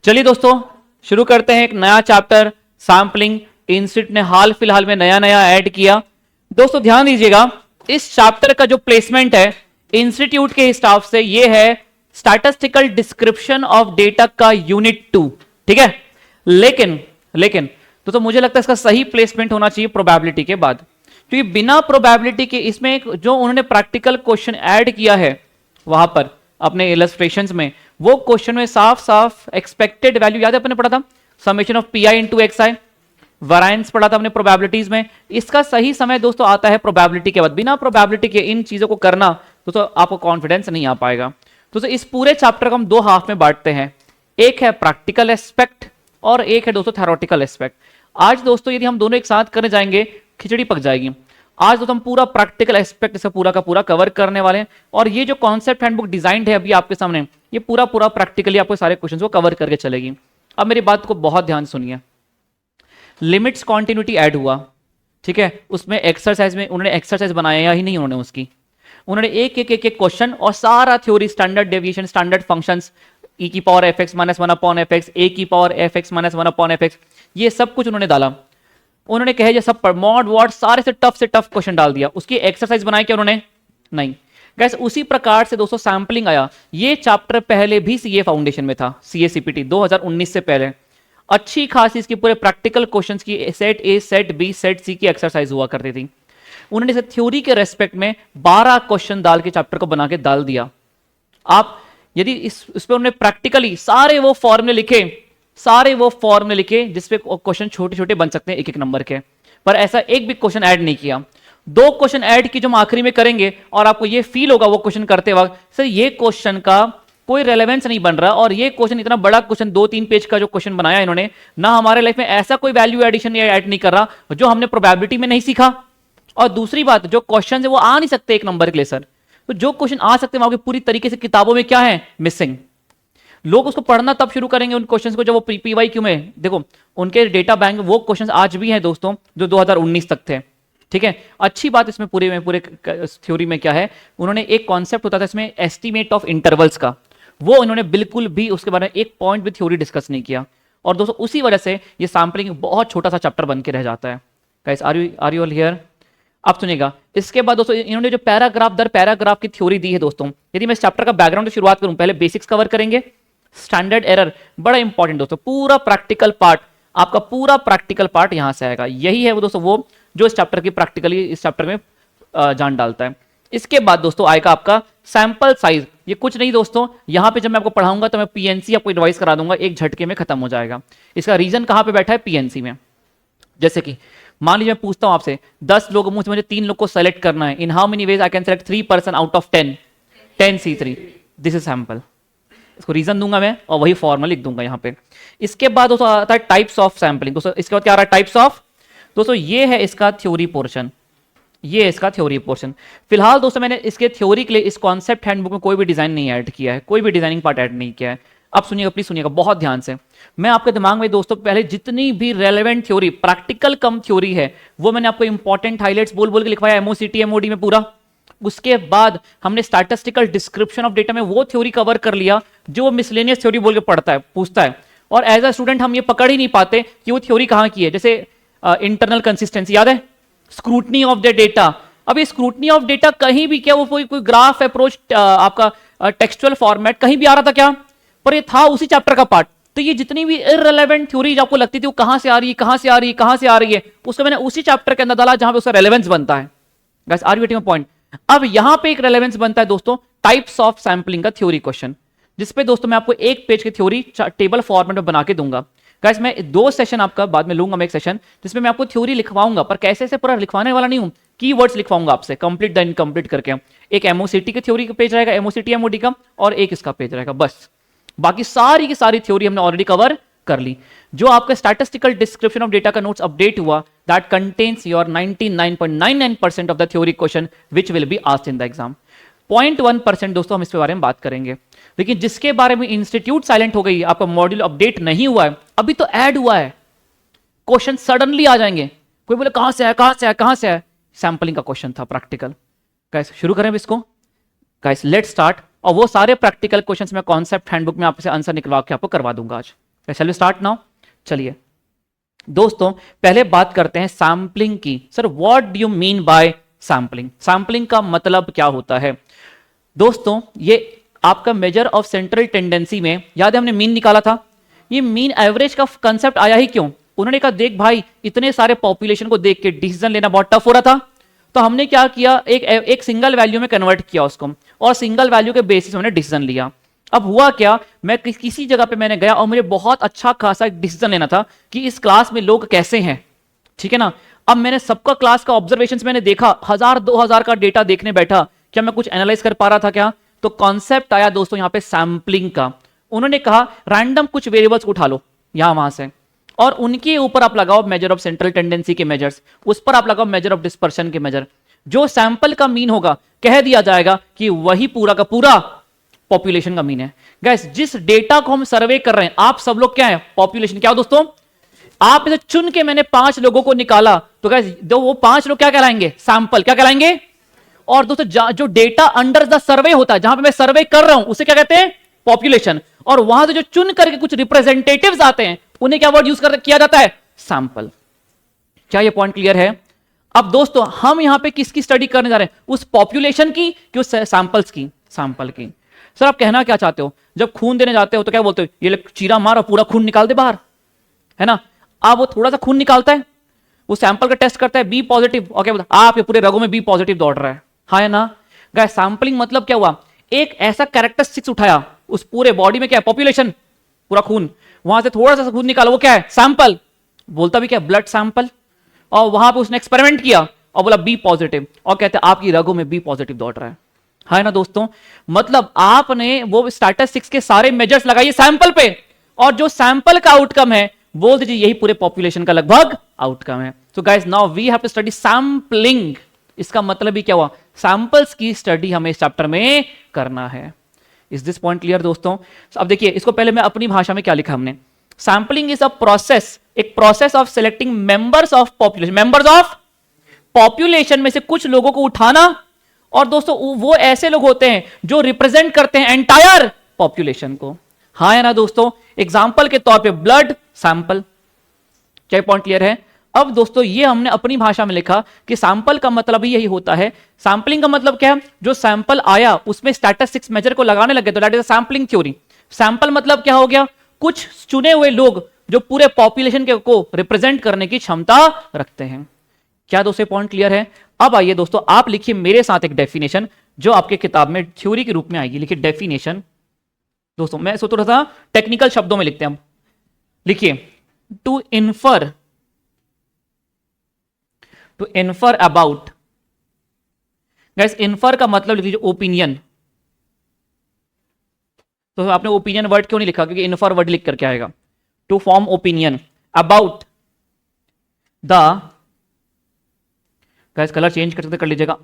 चलिए दोस्तों शुरू करते हैं एक नया चैप्टर सैंपलिंग। इंस्टीट्यूट ने हाल फिलहाल में नया नया ऐड किया। दोस्तों ध्यान दीजिएगा, इस चैप्टर का जो प्लेसमेंट है इंस्टीट्यूट के स्टाफ से ये है स्टैटिस्टिकल डिस्क्रिप्शन ऑफ डेटा का यूनिट 2। ठीक है, लेकिन तो मुझे लगता है इसका सही प्लेसमेंट होना चाहिए प्रोबेबिलिटी के बाद, क्योंकि बिना प्रोबेबिलिटी के इसमें एक जो उन्होंने प्रैक्टिकल क्वेश्चन ऐड किया है वहां पर अपने इलस्ट्रेशंस में, वो क्वेश्चन में साफ साफ एक्सपेक्टेड वैल्यू याद है अपने पढ़ा था, summation of P I into X I, variance पढ़ा था अपने प्रोबेबिलिटीज में। इसका सही समय दोस्तों आता है प्रोबेबिलिटी के बाद। बिना प्रोबेबिलिटी के इन चीजों को करना दोस्तों आपको कॉन्फिडेंस नहीं आ पाएगा। दोस्तों इस पूरे चैप्टर को हम दो हाफ में बांटते हैं, एक है प्रैक्टिकल एस्पेक्ट और एक है दोस्तों थ्योरेटिकल एस्पेक्ट। आज दोस्तों यदि हम दोनों एक साथ करने जाएंगे खिचड़ी पक जाएगी। आज दोस्तों हम पूरा प्रैक्टिकल एस्पेक्ट इसका पूरा का पूरा कवर करने वाले हैं, और ये जो कॉन्सेप्ट हैंडबुक डिजाइंड है अभी आपके सामने, ये पूरा प्रैक्टिकली आपको सारे क्वेश्चंस को कवर करके चलेगी। अब मेरी बात को बहुत ध्यान सुनिए। लिमिट्स कॉन्टिन्यूटी ऐड हुआ, ठीक है, उसमें एक्सरसाइज में उन्होंने एक्सरसाइज बनाया ही नहीं, उन्होंने एक क्वेश्चन और सारा theory, standard deviation, standard functions, e की power F X minus one upon F X, A की power F X minus one upon F X, ये सब कुछ उन्होंने डाला। उन्होंने कहे ये सब मॉड वॉड सारे से टफ क्वेश्चन डाल दिया, उसकी एक्सरसाइज बनाई क्या उन्होंने? नहीं। गैस उसी प्रकार से दोस्तों सैंपलिंग आया। ये चैप्टर पहले भी सीए फाउंडेशन में था, सीए सीपीटी 2019 से पहले। अच्छी खासी इसकी पूरे प्रैक्टिकल क्वेश्चंस की set A, set B, set C की एक्सरसाइज हुआ करती थी। उन्होंने इसे थ्योरी के रेस्पेक्ट में 12 क्वेश्चन डाल के चैप्टर को बना के डाल दिया। आप यदि इस पे उन्होंने प्रैक्टिकली सारे वो फॉर्मूले लिखे जिसपे क्वेश्चन छोटे छोटे बन सकते हैं एक एक नंबर के, पर ऐसा एक भी क्वेश्चन ऐड नहीं किया। 2 क्वेश्चन ऐड की जो हम आखिरी में करेंगे, और आपको ये फील होगा वो क्वेश्चन करते वक्त सर ये क्वेश्चन का कोई रेलेवेंस नहीं बन रहा, और ये क्वेश्चन इतना बड़ा क्वेश्चन 2-3 पेज का जो क्वेश्चन बनाया इन्होंने ना हमारे लाइफ में ऐसा कोई वैल्यू एडिशन ऐड नहीं कर रहा जो हमने प्रोबेबिलिटी में नहीं सीखा। और दूसरी बात, जो क्वेश्चन है वो आ नहीं सकते एक नंबर के लिए सर, तो जो क्वेश्चन आ सकते हैं वहां पूरी तरीके से किताबों में क्या है, मिसिंग। लोग उसको पढ़ना तब शुरू करेंगे उन क्वेश्चंस को जब वो पीवाईक्यू में, देखो उनके डेटा बैंक वो क्वेश्चंस आज भी हैं दोस्तों जो 2019 तक थे। ठीक है, अच्छी बात इसमें पूरे थ्योरी में क्या है, उन्होंने एक कॉन्सेप्ट होता था इसमें एस्टीमेट ऑफ इंटरवल्स का, वो इन्होंने बिल्कुल भी उसके बारे में एक पॉइंट भी थ्योरी डिस्कस नहीं किया। और दोस्तों उसी वजह से ये सैंपलिंग बहुत छोटा सा चैप्टर बन के रह जाता है। Guys are you all here? अब सुनिएगा, इसके बाद दोस्तों इन्होंने जो पैराग्राफ दर पैराग्राफ की थ्योरी दी है दोस्तों, यदि मैं इस चैप्टर का बैकग्राउंड से शुरुआत करूं, पहले बेसिक्स कवर करेंगे, स्टैंडर्ड एरर बड़ा इंपॉर्टेंट दोस्तों, पूरा प्रैक्टिकल पार्ट, आपका पूरा प्रैक्टिकल पार्ट यहां से आएगा। यही है वो दोस्तों वो जो इस चैप्टर की प्रैक्टिकली इस चैप्टर में जान डालता है। इसके बाद दोस्तों आएगा आपका सैंपल साइज। ये कुछ नहीं दोस्तों, यहां पे जब मैं आपको पढ़ाऊंगा तो मैं पीएनसी आपको एडवाइस करा दूंगा, एक झटके में खत्म हो जाएगा। इसका रीजन कहां पे बैठा है? पीएनसी में। जैसे कि मान लीजिए मैं पूछता हूं आपसे 10 लोगों में से मुझे 3 लोग को सेलेक्ट करना है, in how many ways I can select 3 person out of 10 C3, this is sample. इसको रीजन दूंगा मैं और वही फॉर्मूला लिख दूंगा यहां पे। इसके बाद दोस्तों आता है टाइप्स ऑफ सैंपलिंग। दोस्तों इसके बाद क्या आ रहा है? Types of. दोस्तों ये है इसका थ्योरी पोर्शन, ये इसका थ्योरी पोर्शन। फिलहाल दोस्तों मैंने इसके थ्योरी के लिए इस कॉन्सेप्ट हैंडबुक में कोई भी डिजाइन नहीं ऐड किया है, कोई भी डिजाइनिंग पार्ट ऐड नहीं किया है। अब सुनिएगा, प्लीज सुनिएगा बहुत ध्यान से। मैं आपके दिमाग में दोस्तों पहले जितनी भी रेलेवेंट थ्योरी, प्रैक्टिकल कम थ्योरी है, वो मैंने आपको इंपॉर्टेंट हाइलाइट्स बोल बोल के लिखवाया एमओसीटी एमओडी में पूरा। उसके बाद हमने स्टैटिस्टिकल डिस्क्रिप्शन ऑफ डेटा में वो थ्योरी कवर कर लिया जो मिसलेनियस थ्योरी बोल के पढ़ता है, पूछता है, और एज अ स्टूडेंट हम ये पकड़ ही नहीं पाते कि वो थ्योरी कहां की है। जैसे इंटरनल कंसिस्टेंसी याद है, स्क्रूटनी ऑफ द डेटा। अब ये स्क्रूटनी ऑफ डेटा कहीं भी क्या वो कोई ग्राफ अप्रोच आपका टेक्सचुअल फॉर्मेट कहीं भी आ रहा था क्या? पर ये था उसी चैप्टर का पार्ट। तो ये जितनी भी इररिलेवेंट थ्योरीज आपको लगती थी वो कहां से आ रही है, उसको मैंने उसी चैप्टर के अंदर डाला जहां पे उसका रेलेवेंस बनता है। Guys are you getting my point? अब यहां पे एक रेलेवेंस बनता है दोस्तों टाइप्स ऑफ सैंपलिंग का थ्योरी क्वेश्चन, जिसपे दोस्तों मैं आपको एक पेज की थ्योरी टेबल फॉर्मेट में बना के दूंगा। गाइस मैं 2 सेशन आपका बाद में लूंगा, मैं एक सेशन जिसमें मैं आपको थ्योरी लिखवाऊंगा, पर कैसे से पूरा लिखवाने वाला नहीं हूं, कीवर्ड्स लिखवाऊंगा आपसे कंप्लीट द इनकम्प्लीट करके। एक एमओसीटी की थ्योरी का पेज रहेगा, एमओसीटी एमओडी का, और एक इसका पेज रहेगा, बस। बाकी सारी की सारी थ्योरी हमने ऑलरेडी कवर कर ली। जो आपका स्टैटिस्टिकल डिस्क्रिप्शन ऑफ डेटा का नोट्स अपडेट हुआ, that contains your 99.99% of the theory question which will be asked in the exam. 0.1% दोस्तों हम इसके बारे में बात करेंगे, लेकिन जिसके बारे में इंस्टीट्यूट साइलेंट हो गई, आपका मॉड्यूल अपडेट नहीं हुआ है, अभी तो ऐड हुआ है, क्वेश्चन सडनली आ जाएंगे। कोई बोले कहां से है? सैंपलिंग का क्वेश्चन था प्रैक्टिकल। गाइस शुरू करें इसको। Guys let's start. और वो सारे प्रैक्टिकल क्वेश्चंस मैं कॉन्सेप्ट हैंडबुक में आपसे आंसर निकलवा के आपको करवा दूंगा आज। Shall we start now? चलिए दोस्तों, पहले बात करते हैं सैम्पलिंग की। Sir what do you mean by sampling? Sampling का मतलब क्या होता है? दोस्तों ये आपका मेजर ऑफ सेंट्रल टेंडेंसी में याद है हमने मीन निकाला था। ये मीन एवरेज का कंसेप्ट आया ही क्यों? उन्होंने कहा देख भाई इतने सारे पॉपुलेशन को देख के डिसीजन लेना बहुत टफ हो रहा था, तो हमने क्या किया, एक सिंगल वैल्यू में कन्वर्ट किया उसको, और सिंगल वैल्यू के बेसिस में हमने डिसीजन लिया। अब हुआ क्या, मैं किसी जगह पे मैंने गया और मुझे बहुत अच्छा खासा डिसीजन लेना था कि इस क्लास में लोग कैसे हैं, ठीक है ना। अब मैंने सबका क्लास का ऑब्जर्वेशन मैंने देखा, 1000-2000 का डेटा देखने बैठा, क्या मैं कुछ एनालाइज कर पा रहा था क्या? तो कॉन्सेप्ट आया दोस्तों यहां पे सैम्पलिंग का। उन्होंने कहा रैंडम कुछ वेरिएबल्स को उठा लो यहां वहां से, और उनके ऊपर आप लगाओ मेजर ऑफ सेंट्रल टेंडेंसी के मेजर्स, उस पर आप लगाओ मेजर ऑफ डिस्पर्शन के मेजर। जो सैंपल का मीन होगा कह दिया जाएगा कि वही पूरा का पूरा पॉपुलेशन का मीन है। गाइस जिस डेटा को हम सर्वे कर रहे हैं, आप सब लोग क्या है, पॉपुलेशन। क्या हो दोस्तों, आप इसे चुन के मैंने 5 लोगों को निकाला, तो गाइस वो 5 लोग क्या कहलाएंगे, सैंपल। क्या कहलाएंगे? और दोस्तों जो डेटा अंडर द सर्वे होता है, जहां पे मैं सर्वे कर रहा हूं, उसे क्या कहते हैं, पॉपुलेशन। और वहां से जो चुन करके कुछ रिप्रेजेंटेटिव्स आते हैं, उन्हें क्या वर्ड यूज किया जाता है, सैंपल। क्या ये पॉइंट क्लियर है? अब दोस्तों हम यहां पे किसकी स्टडी करने जा रहे हैं, उस पॉपुलेशन की कि उस सैंपल्स की, सैंपल की। सर आप कहना क्या चाहते हो, जब खून देने जाते हो तो क्या बोलते हो, ये चीरा मार और पूरा खून निकाल दे बाहर, है ना। अब वो थोड़ा सा खून निकालता है, वो सैंपल का टेस्ट करता है, बी पॉजिटिव, और क्या बोलता है, आपके पूरे रगों में बी पॉजिटिव दौड़ रहा है, हाँ है ना। गाइस सैंपलिंग मतलब क्या हुआ, एक ऐसा कैरेक्टरिस्टिक्स उठाया, उस पूरे बॉडी में क्या है, पॉपुलेशन, पूरा खून, वहां से थोड़ा सा खून निकाला, वो क्या है, सैंपल। बोलता भी क्या, ब्लड सैंपल। और वहां पे उसने एक्सपेरिमेंट किया और बोला बी पॉजिटिव, और कहते हैं आपकी रगों में बी पॉजिटिव दौड़ रहा है ना दोस्तों। मतलब आपने वो स्टैटिस्टिक्स के सारे मेजर्स लगाइए सैंपल पे, और जो सैंपल का आउटकम है बोल दीजिए यही पूरे पॉपुलेशन का लगभग आउटकम है। So guys now we have to study sampling. इसका मतलब ही क्या हुआ, सैंपल्स की स्टडी हमें इस चैप्टर में करना है। इज दिस पॉइंट क्लियर दोस्तों? अब देखिए इसको पहले मैं अपनी भाषा में क्या लिखा हमने, सैंपलिंग इज अ प्रोसेस, एक process of selecting members of population, members of population में से कुछ लोगों को उठाना, और दोस्तों वो ऐसे लोग होते हैं जो रिप्रेजेंट करते हैं एंटायर पॉपुलेशन को, हाँ है ना दोस्तों। एग्जांपल के तौर पे ब्लड सैंपल। क्या पॉइंट क्लियर है? अब दोस्तों ये हमने अपनी भाषा में लिखा कि सैंपल का मतलब ही यही होता है। सैंपलिंग का मतलब क्या है, जो सैंपल आया उसमें स्टैटिस्टिक्स मेजर को लगाने लगे, तो that is sampling theory. Sample मतलब क्या हो गया, कुछ चुने हुए लोग जो पूरे पॉपुलेशन को रिप्रेजेंट करने की क्षमता रखते हैं। क्या दोस्तों पॉइंट क्लियर है? अब आइए दोस्तों आप लिखिए मेरे साथ एक डेफिनेशन जो आपके किताब में थ्योरी के रूप में आएगी। लिखिए डेफिनेशन। दोस्तों मैं सोच रहा था टेक्निकल शब्दों में लिखते हैं हम। लिखिए to infer about. Guys infer का मतलब लिख लीजिए ओपिनियन। तो आपने ओपिनियन वर्ड क्यों नहीं लिखा, क्योंकि इन्फर वर्ड लिख करके आएगा। To form opinion about the, guys colour change कर सकते कर लीजिएगा,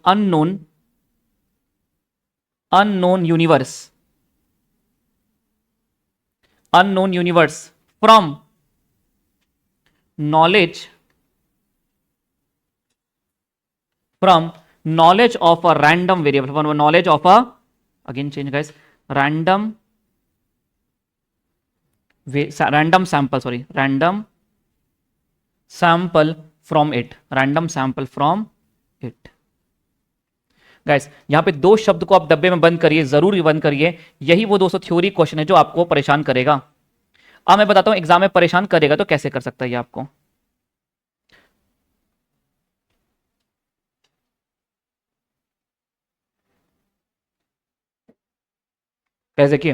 unknown universe, unknown universe from knowledge of a random variable, knowledge of a, again change guys, random sample from it, random sample from it. Guys यहां पे 2 शब्द को आप डब्बे में बंद करिए, जरूर बंद करिए। यही वो दोस्तों थ्योरी क्वेश्चन है जो आपको परेशान करेगा। अब मैं बताता हूं एग्जाम में परेशान करेगा तो कैसे कर सकता है ये आपको। कैसे कि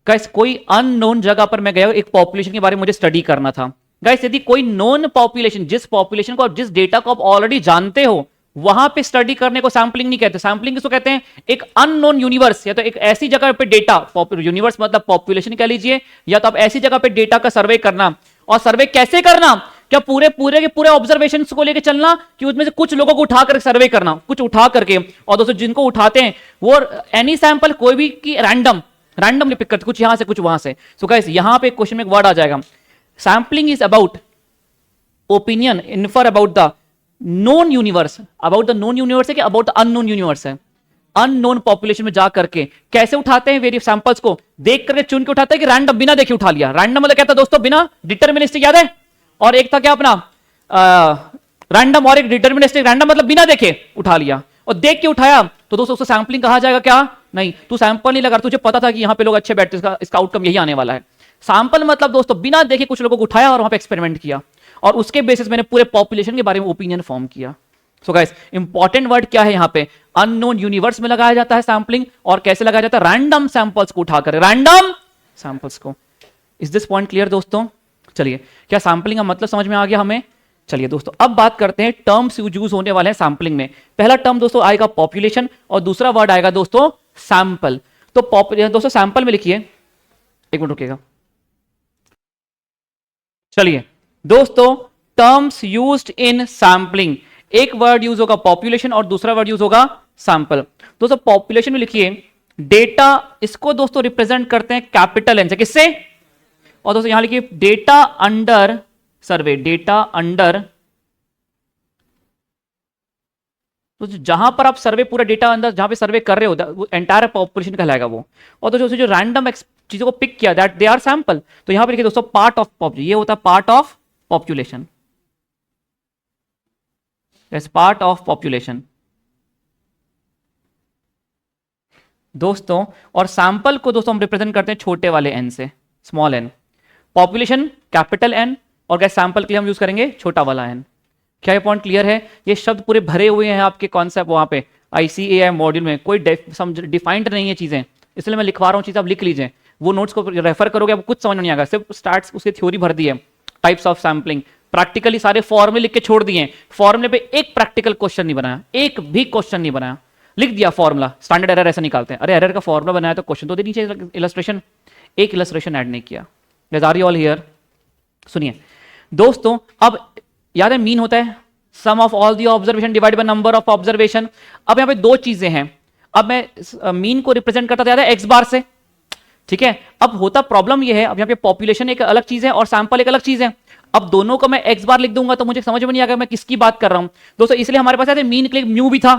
गाइस कोई अननोन जगह पर मैं गया, एक पॉपुलेशन के बारे में मुझे स्टडी करना था। गाइस यदि कोई नोन पॉपुलेशन, जिस पॉपुलेशन को, जिस डेटा को आप ऑलरेडी जानते हो, वहां पे स्टडी करने को सैंपलिंग नहीं कहते। सैंपलिंग किसको कहते हैं, एक अननोन यूनिवर्स, या तो एक ऐसी जगह पे डेटा, यूनिवर्स मतलब पॉपुलेशन कह लीजिए, या तो आप ऐसी जगह पे डेटा का सर्वे करना। और सर्वे कैसे करना, क्या पूरे पूरे के पूरे ऑब्जर्वेशन को लेकर चलना, कि उसमें से कुछ लोगों को उठाकर सर्वे करना, कुछ उठा करके। और दोस्तों जिनको उठाते हैं वो एनी सैंपल, कोई भी की रैंडमली पिक करते, कुछ यहां से कुछ वहां से। सो गाइस यहां पे क्वेश्चन में एक वर्ड आ जाएगा, sampling is about opinion, infer about the known universe, about the known universe है कि अबाउट द अननोन यूनिवर्स है, अननोन पॉपुलेशन में जा करके कैसे उठाते हैं वेरियस सैंपल्स को देख करके चुन के उठाते हैं कि रैंडम बिना देखे उठा लिया। रैंडम मतलब क्या था दोस्तों, बिना डिटर्मिनिस्टिक, याद है, और एक था क्या अपना रैंडम, और एक डिटर्मिनिस्टिक। रैंडम मतलब बिना देखे उठा लिया और देख के उठाया तो दोस्तों उसको सैंपलिंग कहा जाएगा क्या? नहीं, तू सैंपल नहीं लगा, तुझे पता था कि यहां पे लोग अच्छे बैठते, इसका आउटकम यही आने वाला है। सैंपल मतलब दोस्तों बिना देखे कुछ लोगों को उठाया और वहां पे एक्सपेरिमेंट किया और उसके बेसिस मैंने पूरे पॉपुलेशन के बारे में ओपिनियन फॉर्म किया। सो गाइस इंपॉर्टेंट वर्ड क्या है यहां पे, अननोन यूनिवर्स में लगाया जाता है सैंपलिंग, और कैसे लगाया जाता है? रैंडम सैंपल्स को उठाकर, रैंडम सैंपल्स को। इज दिस पॉइंट क्लियर दोस्तों? चलिए, क्या सैंपलिंग का मतलब समझ में आ गया हमें? चलिए दोस्तों अब बात करते हैं टर्म्स यूज होने वाले हैं सैंपलिंग में। पहला टर्म दोस्तों आएगा पॉपुलेशन और दूसरा वर्ड आएगा दोस्तों सैंपल। तो दोस्तों सैंपल में लिखिए, एक मिनट रुकिएगा। चलिए दोस्तों टर्म्स यूज्ड इन सैंपलिंग, एक वर्ड यूज होगा पॉपुलेशन और दूसरा वर्ड यूज होगा सैंपल। दोस्तों पॉपुलेशन में लिखिए डेटा, इसको दोस्तों रिप्रेजेंट करते हैं कैपिटल एन से, किससे? और दोस्तों यहां लिखिए डेटा अंडर सर्वे, डेटा अंडर, तो जहां पर आप सर्वे पूरा डेटा अंदर जहां पे सर्वे कर रहे हो वो एंटायर पॉपुलेशन कहलाएगा वो। और दोस्तों जो रैंडम चीजों को पिक किया दैट दे आर सैंपल, तो यहां पे लिखिए दोस्तों पार्ट ऑफ पॉपुलेशन, ये होता है part of population, as part of population दोस्तों। और सैंपल को दोस्तों हम रिप्रेजेंट करते हैं छोटे वाले एन से, small N, population capital N, और क्या सैंपल के लिए हम यूज करेंगे छोटा वाला एन। क्या ये पॉइंट क्लियर है? ये शब्द पूरे भरे हुए हैं आपके कॉन्सेप्ट वहां पे ICAI मॉड्यूल में, कोई डिफाइंड नहीं है चीजें, इसलिए मैं लिखवा रहा हूँ, चीजें आप लिख लीजिए, वो नोट्स को रेफर करोगे आपको कुछ समझ नहीं आएगा, सिर्फ स्टार्ट उसकी थ्योरी भर दी है, टाइप्स ऑफ सैंपलिंग, प्रैक्टिकली सारे फॉर्मूले लिख के छोड़ दिए, फॉर्मूले पे एक प्रैक्टिकल क्वेश्चन नहीं बनाया, एक भी क्वेश्चन नहीं बनाया, लिख दिया फॉर्मूला, स्टैंडर्ड एरर ऐसा निकालते हैं, अरे एरर का फॉर्मूला बनाया तो क्वेश्चन तो देनी चाहिए, इलस्ट्रेशन, एक इलस्ट्रेशन ऐड नहीं किया। Are you all here? सुनिए दोस्तों, अब याद है मीन होता है sum of all the observation divide by number of observation. अब यहां पे दो चीजें हैं, अब मैं मीन को रिप्रेजेंट करता था एक्स बार से, ठीक है। अब होता प्रॉब्लम ये है, अब यहां पे पॉपुलेशन एक अलग चीज है और सैंपल एक अलग चीज है, अब दोनों को मैं एक्स बार लिख दूंगा तो मुझे समझ में नहीं आएगा मैं किसकी बात कर रहा हूं दोस्तों, इसलिए हमारे पास मीन के लिए म्यू भी था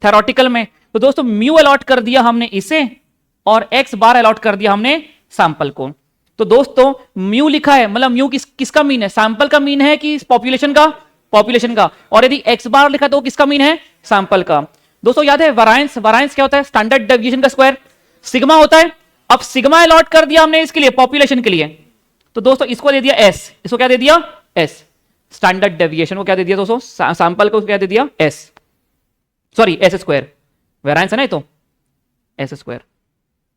थेरोटिकल में, तो दोस्तों म्यू अलॉट कर दिया हमने इसे और एक्स बार अलॉट कर दिया हमने सैंपल को। तो दोस्तों म्यू लिखा है मतलब म्यू किसका मीन है? सैंपल का मीन है कि पॉपुलेशन का? पॉपुलेशन का। और यदि एक्स बार लिखा तो किसका मीन है? सैंपल का। दोस्तों याद है वरायंस, वरायंस क्या होता है? स्टैंडर्ड डेविएशन का स्क्वायर, सिग्मा होता है। अब सिग्मा अलॉट कर दिया हमने इसके लिए, पॉपुलेशन के लिए, तो दोस्तों इसको दे दिया एस, इसको क्या दे दिया? एस। स्टैंडर्ड डेविएशन को क्या दे दिया दोस्तों? सैंपल को क्या दे दिया? S, sorry S square, variance है ना ये, तो एस स्क्वायर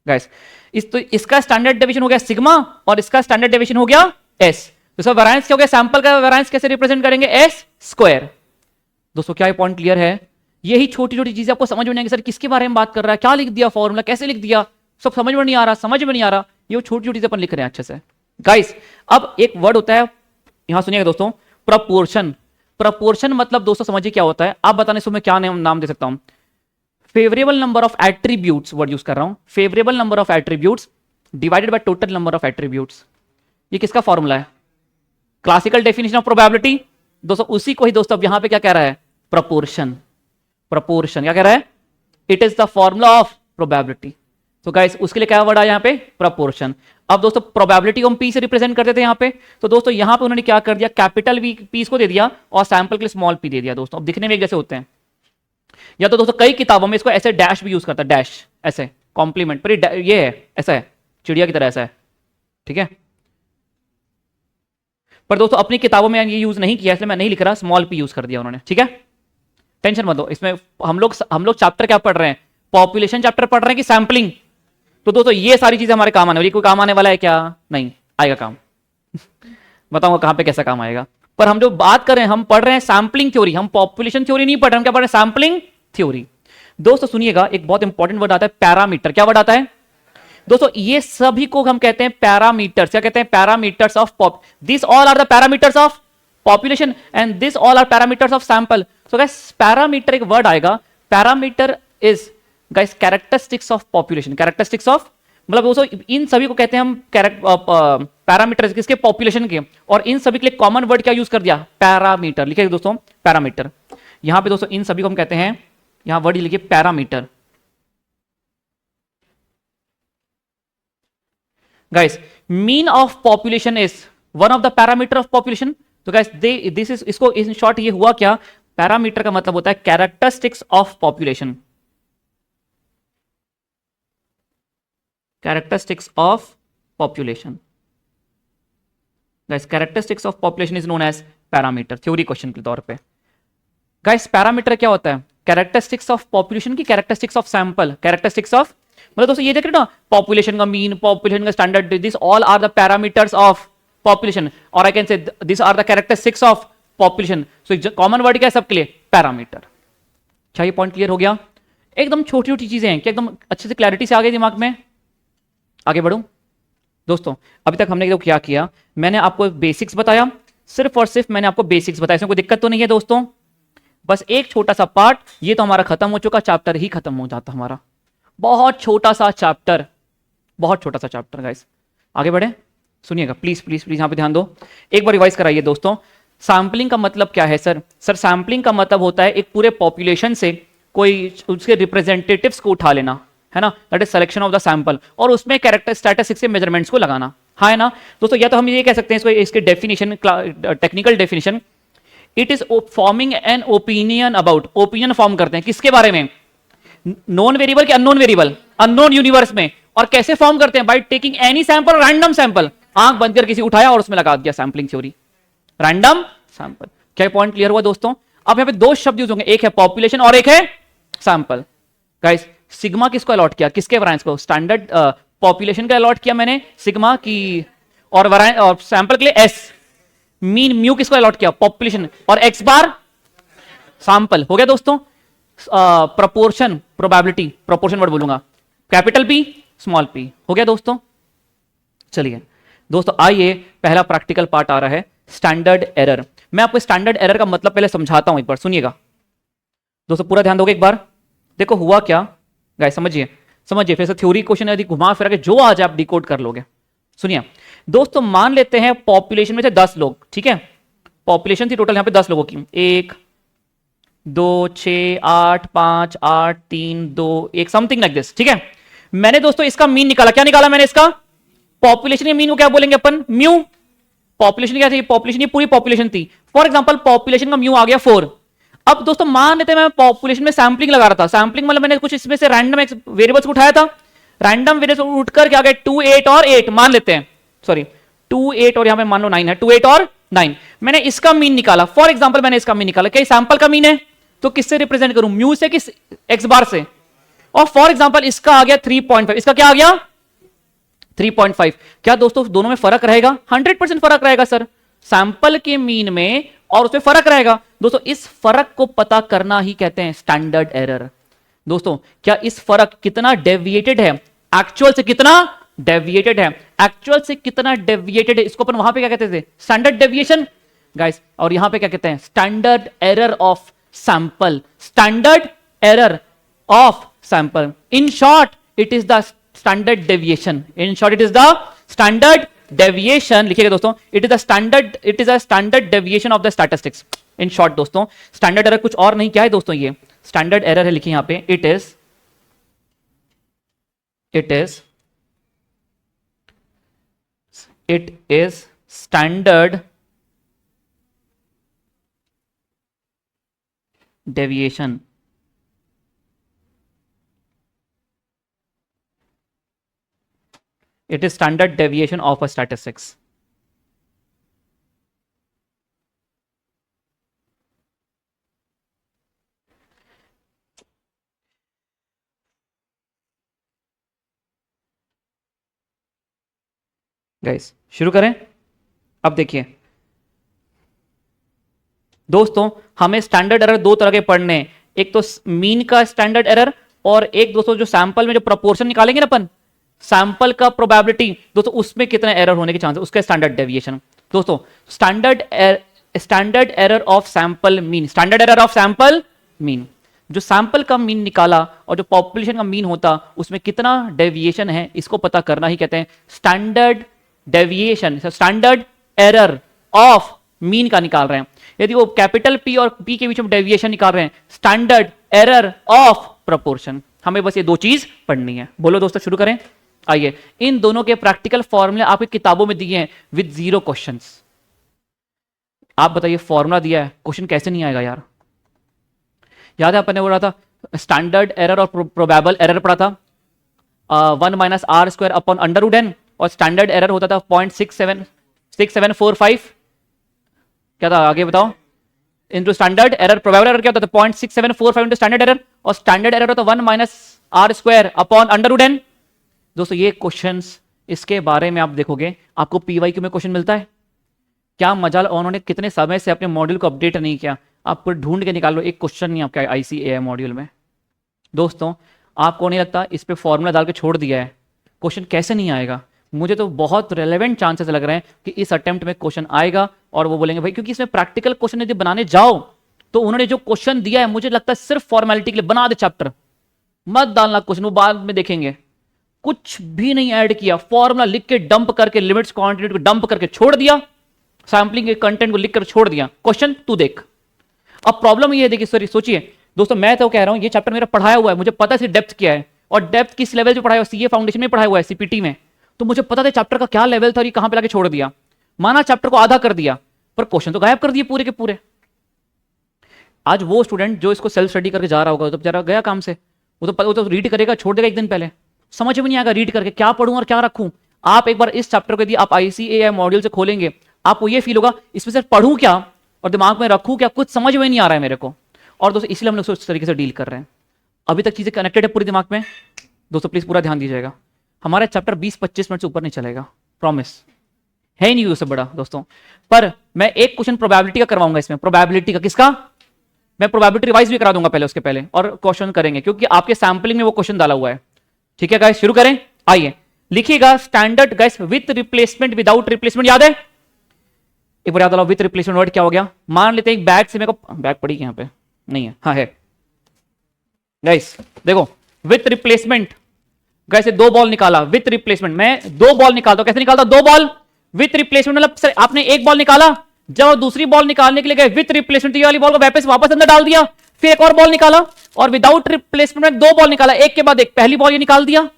गाइस। तो इसका स्टैंडर्ड डेविएशन हो गया सिग्मा और इसका स्टैंडर्ड डेविएशन हो गया एस, तो सर वेरिएंस क्या हो गया? सैंपल का वेरिएंस कैसे रिप्रेजेंट करेंगे? S square. दोस्तों क्या ये पॉइंट क्लियर है? यही छोटी छोटी चीजें आपको समझ में नहीं आएंगी, सर किसके बारे में बात कर रहा है, क्या लिख दिया फॉर्मूला, कैसे लिख दिया, सब समझ में नहीं आ रहा, समझ में नहीं आ रहा, ये छोटी छोटी चीजें अपन लिख रहे हैं अच्छे से गाइस। अब एक वर्ड होता है यहां सुनिएगा दोस्तों, प्रपोर्शन। प्रपोर्शन मतलब दोस्तों समझिए क्या होता है, आप बताने से मैं क्या नाम दे सकता हूं? Favourable number of attributes word use कर रहा हूं, favourable number of attributes divided by total number of attributes. ये किसका फॉर्मूला है? क्लासिकल डेफिनेशन ऑफ प्रोबेबिलिटी दोस्तों, उसी को ही दोस्तों अब यहां पे क्या कह रहा है? प्रपोर्शन। प्रपोर्शन क्या कह रहा है? It is the formula of probability. तो गाइस उसके लिए क्या वर्ड आया यहां पे? प्रपोर्शन। अब दोस्तों प्रोबेबिलिटी को हम पी से रिप्रेजेंट करते थे यहां पे, तो दोस्तों यहां पे उन्होंने क्या कर दिया? कैपिटल वी पी इसको दे दिया और सैंपल के लिए स्मॉल पी दे दिया दोस्तों। अब दिखने में एक जैसे होते हैं, या तो दोस्तों कई किताबों में इसको ऐसे डैश भी यूज करता है, डैश ऐसे कॉम्प्लीमेंट, पर ये है ऐसा है, चिड़िया की तरह ऐसा है, ठीक है। पर दोस्तों अपनी किताबों में ये यूज नहीं किया, इसलिए मैं नहीं लिख रहा, स्मॉल पी यूज कर दिया उन्होंने, ठीक है। टेंशन मत लो, इसमें हम लोग चैप्टर क्या पढ़ रहे हैं? पॉपुलेशन चैप्टर पढ़ रहे हैं कि सैंपलिंग? तो दोस्तों ये सारी चीजें हमारे काम आने वाली, कोई काम आने वाला है क्या? नहीं आएगा काम बताऊंगा कहां पे कैसा काम आएगा। पर हम जो बात कर रहे हैं, हम पढ़ रहे हैं सैंपलिंग थ्योरी, हम पॉपुलेशन थ्योरी नहीं पढ़ रहे, हम क्या पढ़ रहे हैं? Sampling theory. दोस्तों सुनिएगा, एक बहुत इंपॉर्टेंट वर्ड आता है पैरामीटर। क्या वर्ड आता है दोस्तों? ये सभी को हम कहते हैं पैरामीटर्स। क्या कहते हैं? Parameters of pop. This all are the parameters of population and this all are parameters of sample. So guys parameter एक वर्ड आएगा, parameter is guys characteristics of population. Characteristics of मतलब दोस्तों इन सभी को कहते हैं हम पैरामीटर्स किसके? पॉपुलेशन के। और इन सभी के लिए कॉमन वर्ड क्या यूज कर दिया? पैरामीटर। लिखिए दोस्तों पैरामीटर, यहां पे दोस्तों इन सभी को हम कहते हैं, यहां वर्ड लिखिए parameter. Guys mean of population is one of the parameter of population. तो गाइस दिस इज, इसको इन शॉर्ट ये हुआ क्या, पैरामीटर का मतलब होता है characteristics of population, characteristics of population. Guys characteristics of population is known as parameter, theory question के तौर पे। गाइस पैरामीटर क्या होता है, कैरेक्टरिस्टिक्स ऑफ पॉपुलेशन की characteristics of sample, characteristics of, मतलब दोस्तों ये देख रहे हो ना, पॉपुलेशन का मीन, पॉपुलेशन का standard, this all are the parameters of population, और I can say this are the characteristics of population. So common word क्या है सबके लिए, पैरामीटर। अच्छा ये पॉइंट क्लियर हो गया। एकदम छोटी छोटी चीजें हैं कि एकदम अच्छे से क्लैरिटी से आ गई दिमाग में। आगे बढ़ूं दोस्तों, अभी तक हमने क्या किया, मैंने आपको बेसिक्स बताया, सिर्फ और सिर्फ मैंने आपको बेसिक्स बताया, इसमें कोई दिक्कत तो नहीं है दोस्तों। बस एक छोटा सा पार्ट, ये तो हमारा खत्म हो चुका, चैप्टर ही खत्म हो जाता हमारा, बहुत छोटा सा चैप्टर, बहुत छोटा सा चैप्टर गाइस। आगे बढ़े, सुनिएगा प्लीज प्लीज प्लीज, यहां पे ध्यान दो, एक बार रिवाइज कराइए दोस्तों। सैम्पलिंग का मतलब क्या है सर? सर सैम्पलिंग का मतलब होता है एक पूरे पॉपुलेशन से कोई उसके रिप्रेजेंटेटिव्स को उठा लेना, है ना, that is selection of the sample, और उसमें कैरेक्टर स्टैटिस्टिक्स के मेजरमेंट्स को लगाना, हाँ है ना दोस्तों। या तो हम ये कह सकते हैं इसको, इसके definition, technical definition, it is forming an opinion about, opinion form करते हैं किसके बारे में, नॉन वेरिएबल के अननोन वेरिएबल, अननोन यूनिवर्स में। और कैसे फॉर्म करते हैं, by taking any sample, random sample, आंख बंद कर किसी उठाया और उसमें लगा दिया, सैंपलिंग थ्योरी, रैंडम सैंपल। क्या पॉइंट क्लियर हुआ दोस्तों? अब यहां पे दो शब्द यूज होंगे, एक है पॉपुलेशन और एक है सैंपल। गाइस सिग्मा किसको अलॉट किया, किसके वैरिएंस को, स्टैंडर्ड पॉपुलेशन का अलॉट किया मैंने सिग्मा की, और सैंपल के लिए एस। मीन म्यू किसको अलॉट किया, पॉपुलेशन, और एक्स बार सैंपल। हो गया दोस्तों। प्रोपोर्शन, प्रोबेबिलिटी, प्रोपोर्शन वर्ड बोलूंगा, कैपिटल पी स्मॉल पी। हो गया दोस्तों। चलिए दोस्तों आइए, पहला प्रैक्टिकल पार्ट आ रहा है, स्टैंडर्ड एरर। मैं आपको स्टैंडर्ड एरर का मतलब पहले समझाता हूं, एक बार सुनिएगा दोस्तों, पूरा ध्यान दोगे एक बार। देखो हुआ क्या गाइस, समझिए समझिए, फिर से थ्योरी क्वेश्चन यदि घुमा फिरा के जो आज आप डिकोड कर लोगे। सुनिए दोस्तों, मान लेते हैं पॉपुलेशन में थे 10 लोग, ठीक है, पॉपुलेशन थी टोटल यहां पे 10 लोगों की, 1 2 6 8 5 8 3 2 1 समथिंग लाइक दिस, ठीक है। मैंने दोस्तों इसका मीन निकाला, क्या निकाला मैंने इसका, पॉपुलेशन के मीन को क्या बोलेंगे अपन, म्यू। पॉपुलेशन क्या थी, पॉपुलेशन, ये पूरी पॉपुलेशन थी। फॉर एग्जांपल पॉपुलेशन का म्यू आ गया 4। अब दोस्तों मान लेते हैं मैं पॉपुलेशन में सैंपलिंग लगा रहा था, सैंपलिंग मतलब मैंने कुछ इसमें से रैंडम वेरिएबल्स उठाया था, रैंडम वेरिएबल्स उठकर क्या गए 2 8 और 8 मान लेते हैं, सॉरी 2 8 और यहां पे मान लो 9 है, 2 8 और 9। मैंने इसका मीन निकाला, फॉर एग्जांपल मैंने इसका मीन निकाला, क्या सैंपल का मीन है, तो किससे रिप्रेजेंट करूं, म्यू से, किस एक्स बार से। और फॉर एग्जांपल इसका आ गया 3.5, इसका क्या आ गया 3.5। क्या दोस्तों दोनों में फर्क रहेगा, 100% फर्क रहेगा सर, सैंपल के मीन में और उसमें फर्क रहेगा दोस्तों। इस फर्क को पता करना ही कहते हैं स्टैंडर्ड एरर। दोस्तों क्या इस फर्क कितना डेविएटेड है, एक्चुअल से कितना डेविएटेड है, एक्चुअल से कितना डेविएटेड है, इसको अपन वहां पे क्या कहते थे, स्टैंडर्ड डेविएशन गाइस, और यहां पे क्या कहते हैं, standard error of sample, standard error of sample. In short it is the standard deviation, in short it is the standard deviation, लिखिएगा दोस्तों, it is a standard deviation of the statistics. In short दोस्तों standard error कुछ और नहीं, क्या है दोस्तों, ये स्टैंडर्ड एरर है, लिखिए यहां पे, it is standard deviation it is standard deviation of a statistics. Guys शुरू करें। अब देखिए दोस्तों, हमें स्टैंडर्ड एरर दो तरह के पढ़ने हैं, एक तो मीन का स्टैंडर्ड एरर, और एक दोस्तों जो सैंपल में जो प्रोपोर्शन निकालेंगे ना अपन, सैंपल का प्रोबेबिलिटी दोस्तों, उसमें कितना एरर होने के चांस है, उसका स्टैंडर्ड डेविएशन। दोस्तों standard error of sample mean, standard error of sample mean, जो सैंपल का मीन निकाला और जो पॉपुलेशन का मीन होता उसमें कितना डेविएशन है, इसको पता करना ही कहते हैं standard deviation. Standard error of mean का निकाल रहे हैं, यदि वो कैपिटल पी और पी के बीच में डेविएशन निकाल रहे हैं, स्टैंडर्ड एरर ऑफ प्रोपोर्शन। हमें बस ये दो चीज पढ़नी है। बोलो दोस्तों शुरू करें। आइए, इन दोनों के प्रैक्टिकल फॉर्मूले आपकी किताबों में दिए हैं विद 0 क्वेश्चंस। आप बताइए, फॉर्मूला दिया है, क्वेश्चन कैसे नहीं आएगा यार? याद है अपन ने बोला था स्टैंडर्ड एरर और प्रोबेबल एरर पढ़ा था, 1 minus r square upon under root n, और स्टैंडर्ड एरर होता था 0.6745। क्या था आगे बताओ? Into standard error, probable error क्या होता था? 0.6745 इंटू स्टैंडर्ड एरर, और स्टैंडर्ड एरर होता 1 minus r square upon under root n. दोस्तों ये क्वेश्चंस, इसके बारे में आप देखोगे आपको पीवाईक्यू में क्वेश्चन मिलता है। क्या मजाल, उन्होंने कितने समय से अपने मॉड्यूल को अपडेट नहीं किया, आपको ढूंढ के निकाल लो, एक क्वेश्चन नहीं आपका आईसीएआई मॉड्यूल में। दोस्तों आपको नहीं लगता इस पे फॉर्मूला डाल के छोड़ दिया है, क्वेश्चन कैसे नहीं आएगा? मुझे तो बहुत रेलेवेंट चांसेस लग रहे हैं कि इस अटेम्प्ट में क्वेश्चन आएगा, और वो बोलेंगे भाई, क्योंकि इसमें प्रैक्टिकल क्वेश्चन यदि बनाने जाओ तो उन्होंने जो क्वेश्चन दिया है, मुझे लगता है सिर्फ फॉर्मेलिटी के लिए बना दे चैप्टर, मत डालना क्वेश्चन, वो बाद में देखेंगे। कुछ भी नहीं ऐड किया, फॉर्मूला लिख के डंप करके, लिमिट्स क्वांटिटी को डंप करके छोड़ दिया, सैम्पलिंग के कंटेंट को लिख कर छोड़ दिया, क्वेश्चन तू देख। अब प्रॉब्लम ये है, देखिए सॉरी, सोचिए दोस्तों, मैं तो कह रहा हूं ये चैप्टर मेरा पढ़ाया हुआ है, मुझे पता है डेप्थ क्या है, और डेप्थ किस लेवल पे पढ़ाया हुआ, सीए फाउंडेशन में पढ़ाया हुआ है, सीपीटी में, तो मुझे पता था चैप्टर का क्या लेवल था और ये कहां पे लाके छोड़ दिया। माना चैप्टर को आधा कर दिया, पर क्वेश्चन तो गायब कर दिए पूरे के पूरे। आज वो स्टूडेंट जो इसको सेल्फ स्टडी करके जा रहा होगा, तो बेचारा गया काम से, वो तो रीड करेगा, छोड़ देगा एक दिन पहले, समझ में नहीं आएगा रीड करके क्या पढ़ूं और क्या रखूं। आप एक बार इस चैप्टर को यदि आप आईसीएआई मॉड्यूल से खोलेंगे, आपको ये फील होगा इसमें सिर्फ पढ़ूं क्या और दिमाग में रखूं क्या, कुछ समझ में नहीं आ रहा है मेरे को। और दोस्तों इसलिए हम लोग उस तरीके से डील कर रहे हैं। अभी तक चीजें कनेक्टेड है पूरे दिमाग में? दोस्तों प्लीज पूरा ध्यान दीजिएगा, हमारा चैप्टर 20-25 मिनट से ऊपर नहीं चलेगा, प्रॉमिस है ही नहीं उससे बड़ा दोस्तों। पर मैं एक क्वेश्चन प्रोबेबिलिटी का करवाऊंगा इसमें, प्रोबेबिलिटी का, किसका? मैं प्रोबेबिलिटी रिवाइज भी करा दूंगा पहले, उसके पहले, और क्वेश्चन करेंगे क्योंकि आपके सैंपलिंग में वो क्वेश्चन डाला हुआ है। ठीक है गाइस, शुरू करें। आइए, लिखिएगा standard guys with replacement, without replacement, याद है? एक बार याद दिलाओ, विथ रिप्लेसमेंट वर्ड क्या हो गया? मान लेते हैं एक बैग से मेरे को, बैग पड़ी यहां पे नहीं है, हाँ है गाइस, देखो विथ रिप्लेसमेंट, गाइस 2 बॉल निकाला विथ रिप्लेसमेंट, मैं 2 बॉल निकालता हूं, कैसे निकालता हूं? 2 बॉल विथ रिप्लेसमेंट, मतलब सर आपने एक बॉल निकाला, जब दूसरी बॉल निकालने के लिए गए विथ रिप्लेसमेंट, ये वाली बॉल को वापस अंदर डाल दिया, फिर एक और बॉल निकाला, और विदाउट रिप्लेसमेंट में 2 बॉल निकाला, एक के बाद एक, पहली बॉल ये निकाल दिया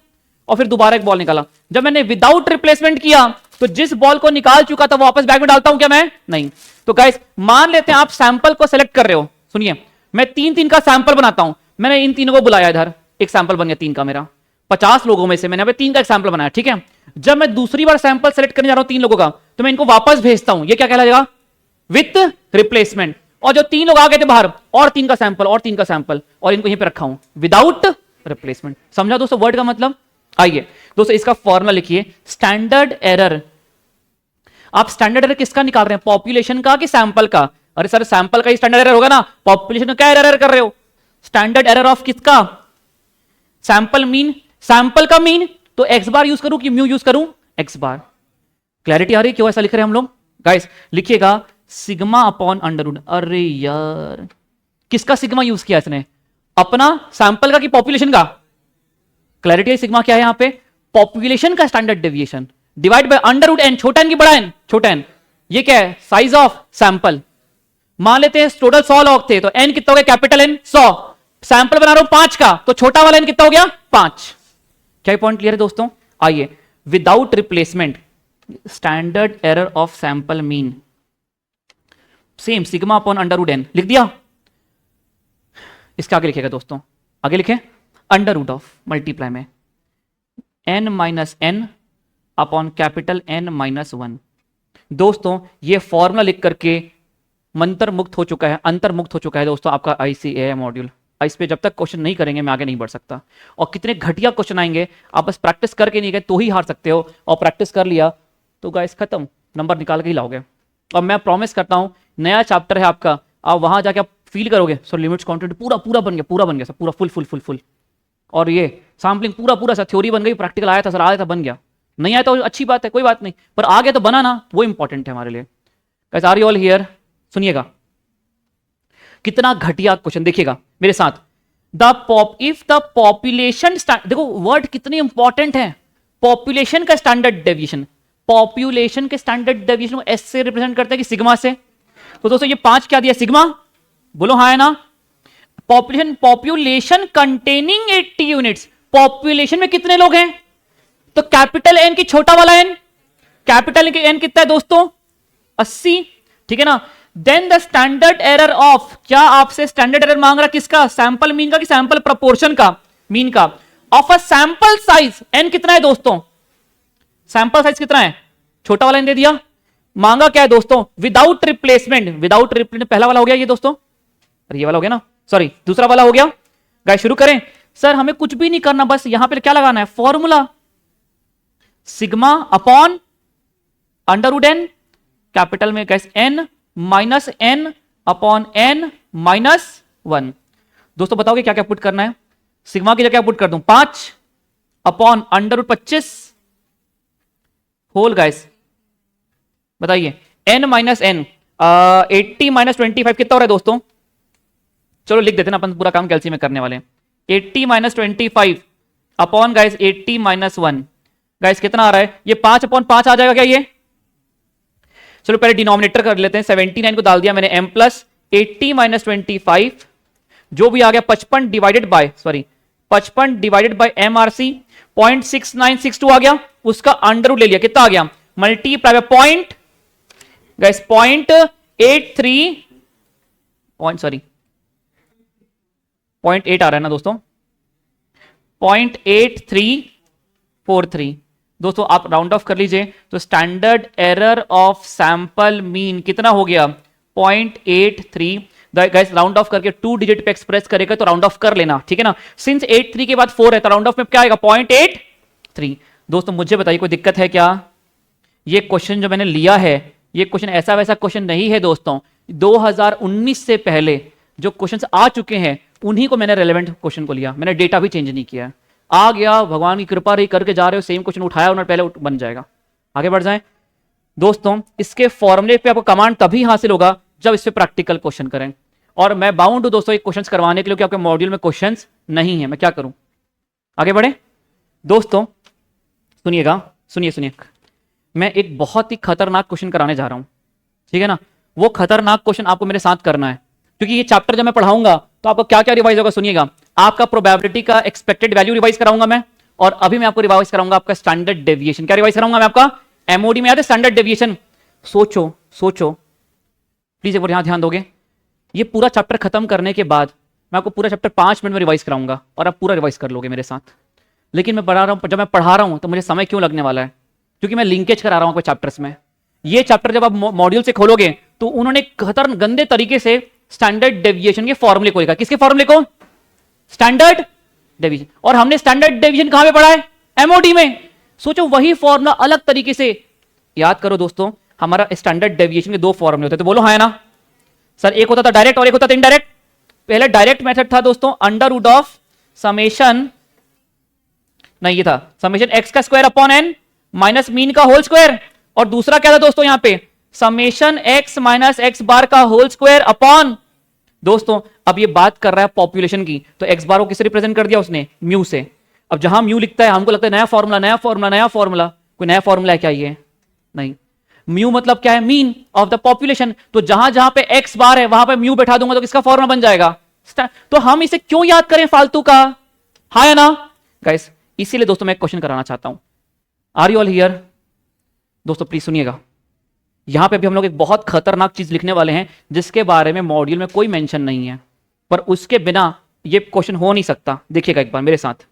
और फिर दोबारा एक बॉल निकाला। जब मैंने विदाउट रिप्लेसमेंट किया तो जिस बॉल को निकाल चुका था वो वापस बैग में डालता हूं क्या मैं? नहीं। तो गाइस मान लेते हैं आप सैंपल को सेलेक्ट कर रहे हो, सुनिए मैं 3-3 का सैंपल बनाता हूं, मैंने इन तीनों को बुलाया इधर, एक सैंपल बन गया 3 का मेरा, 50 लोगों में से मैंने 3 का एक सैंपल बनाया, ठीक है। जब मैं दूसरी बार सैंपल सेलेक्ट करने जा रहा हूं 3 लोगों का, तो मैं इनको वापस भेजता हूं, ये क्या कहलाएगा? With replacement. और जो 3 लोग आ गए थे बाहर, और 3 का सैंपल, और 3 का सैंपल, और इनको यहीं पे रखा हूं, विदाउट रिप्लेसमेंट। समझा दोस्तों वर्ड का मतलब? आइए दोस्तों इसका फॉर्मूला लिखिए, स्टैंडर्ड एरर। आप स्टैंडर्ड एरर किसका निकाल रहे हैं? पॉपुलेशन का कि सैंपल का? अरे सर सैंपल का ही स्टैंडर्ड एरर होगा ना, पॉपुलेशन का क्या एरर कर रहे हो? स्टैंडर्ड एरर ऑफ किसका? सैंपल मीन, सैंपल का मीन, तो एक्स बार यूज करूं कि म्यू यूज करूं? एक्स बार। क्लैरिटी आ रही है क्यों ऐसा लिख रहे हैं हम लोग? गाइस लिखिएगा सिग्मा अपॉन अंडर रूट। अरे यार किसका सिग्मा यूज किया इसने? अपना सैंपल का कि पॉपुलेशन का? क्लैरिटी है, सिग्मा क्या है यहां पे? पॉपुलेशन का standard deviation divide by under root n, छोटा एन की बड़ा एन? छोटा एन। ये क्या है? Size of sample. मान लेते हैं टोटल 100 लोग थे, तो एन कितना हो गया? Capital N 100। सैंपल बना रहा हूं 5 का, तो छोटा वाला एन कितना हो गया? 5। क्या पॉइंट क्लियर है दोस्तों? आइए, without replacement standard error of sample mean same sigma upon under root n लिख दिया। इसके आगे लिखेगा दोस्तों, आगे लिखें अंडर रूट ऑफ मल्टीप्लाई में n minus N upon capital N minus 1। दोस्तों ये फॉर्मूला लिख करके मंत्र मुक्त हो चुका है, अंतर मुक्त हो चुका है दोस्तों आपका आईसीएआई मॉड्यूल। इस पे जब तक क्वेश्चन नहीं करेंगे मैं आगे नहीं बढ़ सकता। और कितने घटिया क्वेश्चन आएंगे, आप बस प्रैक्टिस करके नहीं गए तो ही हार सकते हो, और प्रैक्टिस कर लिया तो गाइस खत्म, नंबर निकाल के ही लाओगे। और मैं प्रॉमिस करता हूं नया चैप्टर है आपका, आप वहां जाके आप फील करोगे सो लिमिट्स क्वांटिटी पूरा पूरा बन गया, पूरा बन गया सब, पूरा फुल फुल फुल फुल। और ये सैम्पलिंग पूरा पूरा सा थ्योरी बन गई, प्रैक्टिकल आया था सर, आया था बन गया, नहीं आया तो अच्छी बात है कोई बात नहीं, पर आ गया तो बना ना, वो इंपॉर्टेंट है हमारे लिए। Guys are you all here? सुनिएगा कितना घटिया क्वेश्चन, देखिएगा मेरे साथ। इफ द पॉपुलेशन, देखो वर्ड कितनी इंपॉर्टेंट है, पॉपुलेशन का स्टैंडर्ड डेविएशन, पॉपुलेशन के स्टैंडर्ड डेविएशन को एस से रिप्रेजेंट करते हैं कि सिग्मा से? तो दोस्तों ये 5 क्या दिया? सिग्मा, बोलो हाँ है ना? पॉपुलेशन कंटेनिंग 80 यूनिट्स, पॉपुलेशन में कितने लोग हैं? तो कैपिटल एन की छोटा वाला एन, कैपिटल एन कितना है दोस्तों 80, ठीक है ना। Then the standard error of, क्या आपसे स्टैंडर्ड एरर मांग रहा किसका, सैंपल मीन का कि सैंपल प्रोपोर्शन का, मीन का, of a sample size n कितना है दोस्तों, सैंपल साइज कितना है, छोटा वाला एन दे दिया। मांगा क्या है दोस्तों, विदाउट रिप्लेसमेंट, विदाउट रिप्लेसमेंट पहला वाला हो गया ये दोस्तों, अरे ये वाला हो गया ना, सॉरी दूसरा वाला हो गया। गाइस शुरू करें। सर हमें कुछ भी नहीं करना, बस यहां पे क्या लगाना है, formula sigma upon under root N, capital में guys N minus N upon N minus 1। दोस्तों बताओगे क्या क्या पुट करना है, सिग्मा की जगह क्या पुट कर दूं 5 upon under root 25 whole, guys बताइए n माइनस एन 80 माइनस 25 कितना हो रहा है दोस्तों, चलो लिख देते ना, अपन पूरा काम कैलसी में करने वाले हैं। 80 minus 25 upon guys 80 minus 1, guys कितना आ रहा है, ये 5 अपॉन 5 आ जाएगा क्या ये, चलो पहले डिनोमिनेटर कर लेते हैं, 79 को डाल दिया मैंने m प्लस 80 माइनस 25 जो भी आ गया 55 डिवाइडेड बाय 55 0.6962 आ गया, उसका अंडर रूट ले लिया, कितना आ गया, मल्टीप्लाई बाय पॉइंट गाइस 0.83 0.8 आ रहा है ना दोस्तों, 0.8343। दोस्तों आप राउंड ऑफ कर लीजिए, तो standard error of sample mean कितना हो गया 0.83। गाइस राउंड ऑफ करके 2 डिजिट पे एक्सप्रेस करेगा तो राउंड ऑफ कर लेना, ठीक है ना। सिंस 83 के बाद 4 है तो राउंड ऑफ में क्या आएगा 0.83। दोस्तों मुझे बताइए कोई दिक्कत है क्या, ये क्वेश्चन जो मैंने लिया है ये क्वेश्चन ऐसा वैसा क्वेश्चन नहीं है दोस्तों, 2019 से पहले जो क्वेश्चंस आ चुके हैं उन्हीं को मैंने रेलेवेंट क्वेश्चन को लिया, मैंने डेटा भी चेंज नहीं किया। आ गया भगवान की कृपा रही, करके जा रहे हो, सेम क्वेश्चन उठाया उन्होंने पहले बन जाएगा। आगे बढ़ जाएं दोस्तों, इसके फॉर्मूले पे आपको कमांड तभी हासिल होगा जब इस पे प्रैक्टिकल क्वेश्चन करें, और मैं बाउंड हूं दोस्तों एक क्वेश्चन करवाने के लिए, आपके मॉड्यूल में क्वेश्चन नहीं है, मैं क्या करूं। आगे बढ़े दोस्तों, सुनिएगा, सुनिए, मैं एक बहुत ही खतरनाक क्वेश्चन कराने जा रहा हूं, ठीक है ना। वो खतरनाक क्वेश्चन आपको मेरे साथ करना है, क्योंकि ये चैप्टर जब मैं पढ़ाऊंगा तो आपको क्या क्या रिवाइज होगा सुनिएगा। आपका प्रोबेबिलिटी का एक्सपेक्टेड वैल्यू रिवाइज कराऊंगा मैं, और अभी मैं आपको रिवाइज कराऊंगा आपका स्टैंडर्ड डेविएशन। क्या रिवाइज कराऊंगा मैं आपका, एमओडी में याद है स्टैंडर्ड डेविएशन। सोचो प्लीज एक बार यहां ध्यान दोगे। ये पूरा चैप्टर खत्म करने के बाद मैं आपको पूरा चैप्टर 5 मिनट में रिवाइज कराऊंगा और आप पूरा रिवाइज कर लोगे मेरे साथ। लेकिन मैं जब मैं पढ़ा रहा हूं तो मुझे समय क्यों लगने वाला है, क्योंकि मैं लिंकेज करा रहा हूं चैप्टर्स में। ये चैप्टर जब आप मॉड्यूल से खोलोगे तो उन्होंने खतरनाक गंदे तरीके से स्टैंडर्ड डेविएशन के फॉर्मूले को लिखा। किसके फॉर्मूले को, स्टैंडर्ड डेविएशन। और हमने स्टैंडर्ड डेविएशन कहां पे पढ़ा है, एमओडी में। सोचो वही फॉर्मूला अलग तरीके से याद करो दोस्तों। हमारा स्टैंडर्ड डेविएशन के 2 फॉर्मूले होते थे, तो बोलो हाँ है ना सर। एक होता था डायरेक्ट और एक होता था इनडायरेक्ट। पहले डायरेक्ट मेथड था दोस्तों अंडर रूट ऑफ समेशन, नहीं ये था समेशन एक्स का square upon N minus mean का होल स्क्वायर, और दूसरा क्या था दोस्तों यहां पे summation X minus X bar का होल स्क्वायर अपॉन। दोस्तों अब ये बात कर रहा है पॉपुलेशन की, तो एक्स बार को किससे रिप्रेजेंट कर दिया उसने, म्यू से। अब जहां म्यू लिखता है हमको लगता है नया फॉर्मूला नया फॉर्मूला नया फॉर्मूला, कोई नया फॉर्मूला है क्या ये, नहीं। म्यू मतलब क्या है, मीन ऑफ द पॉपुलेशन। तो जहां जहां पे एक्स बार है वहां पे म्यू बैठा दूंगा तो किसका फॉर्मूला बन जाएगा। तो हम इसे क्यों याद करें फालतू का, हाँ या ना गाइस। इसीलिए दोस्तों मैं एक क्वेश्चन कराना चाहता हूं। आर यू ऑल हियर दोस्तों, प्लीज सुनिएगा। यहां पे भी हम लोग एक बहुत खतरनाक चीज लिखने वाले हैं जिसके बारे में मॉड्यूल में कोई मेंशन नहीं है, पर उसके बिना ये क्वेश्चन हो नहीं सकता। देखिएगा एक बार मेरे साथ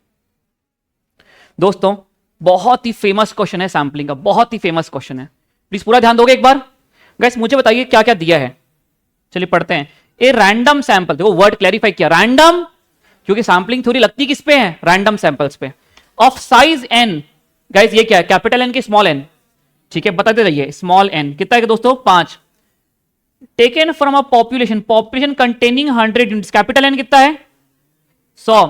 दोस्तों, बहुत ही फेमस क्वेश्चन है सैंपलिंग का, बहुत ही फेमस क्वेश्चन है। प्लीज पूरा ध्यान दोगे एक बार। गाइस मुझे बताइए क्या क्या दिया है, चलिए पढ़ते हैं। ए रैंडम सैंपल, देखो वर्ड क्लैरिफाई किया, रैंडम, क्योंकि सैंपलिंग थ्योरी लगती किस पे है, रैंडम सैंपल्स पे, ऑफ साइज एन। गाइस ये क्या है, कैपिटल एन के स्मॉल एन, ठीक है बताते रहिए। स्मॉल एन कितना है दोस्तों 5, taken from a population, population containing 100 units, capital N कितना है 100।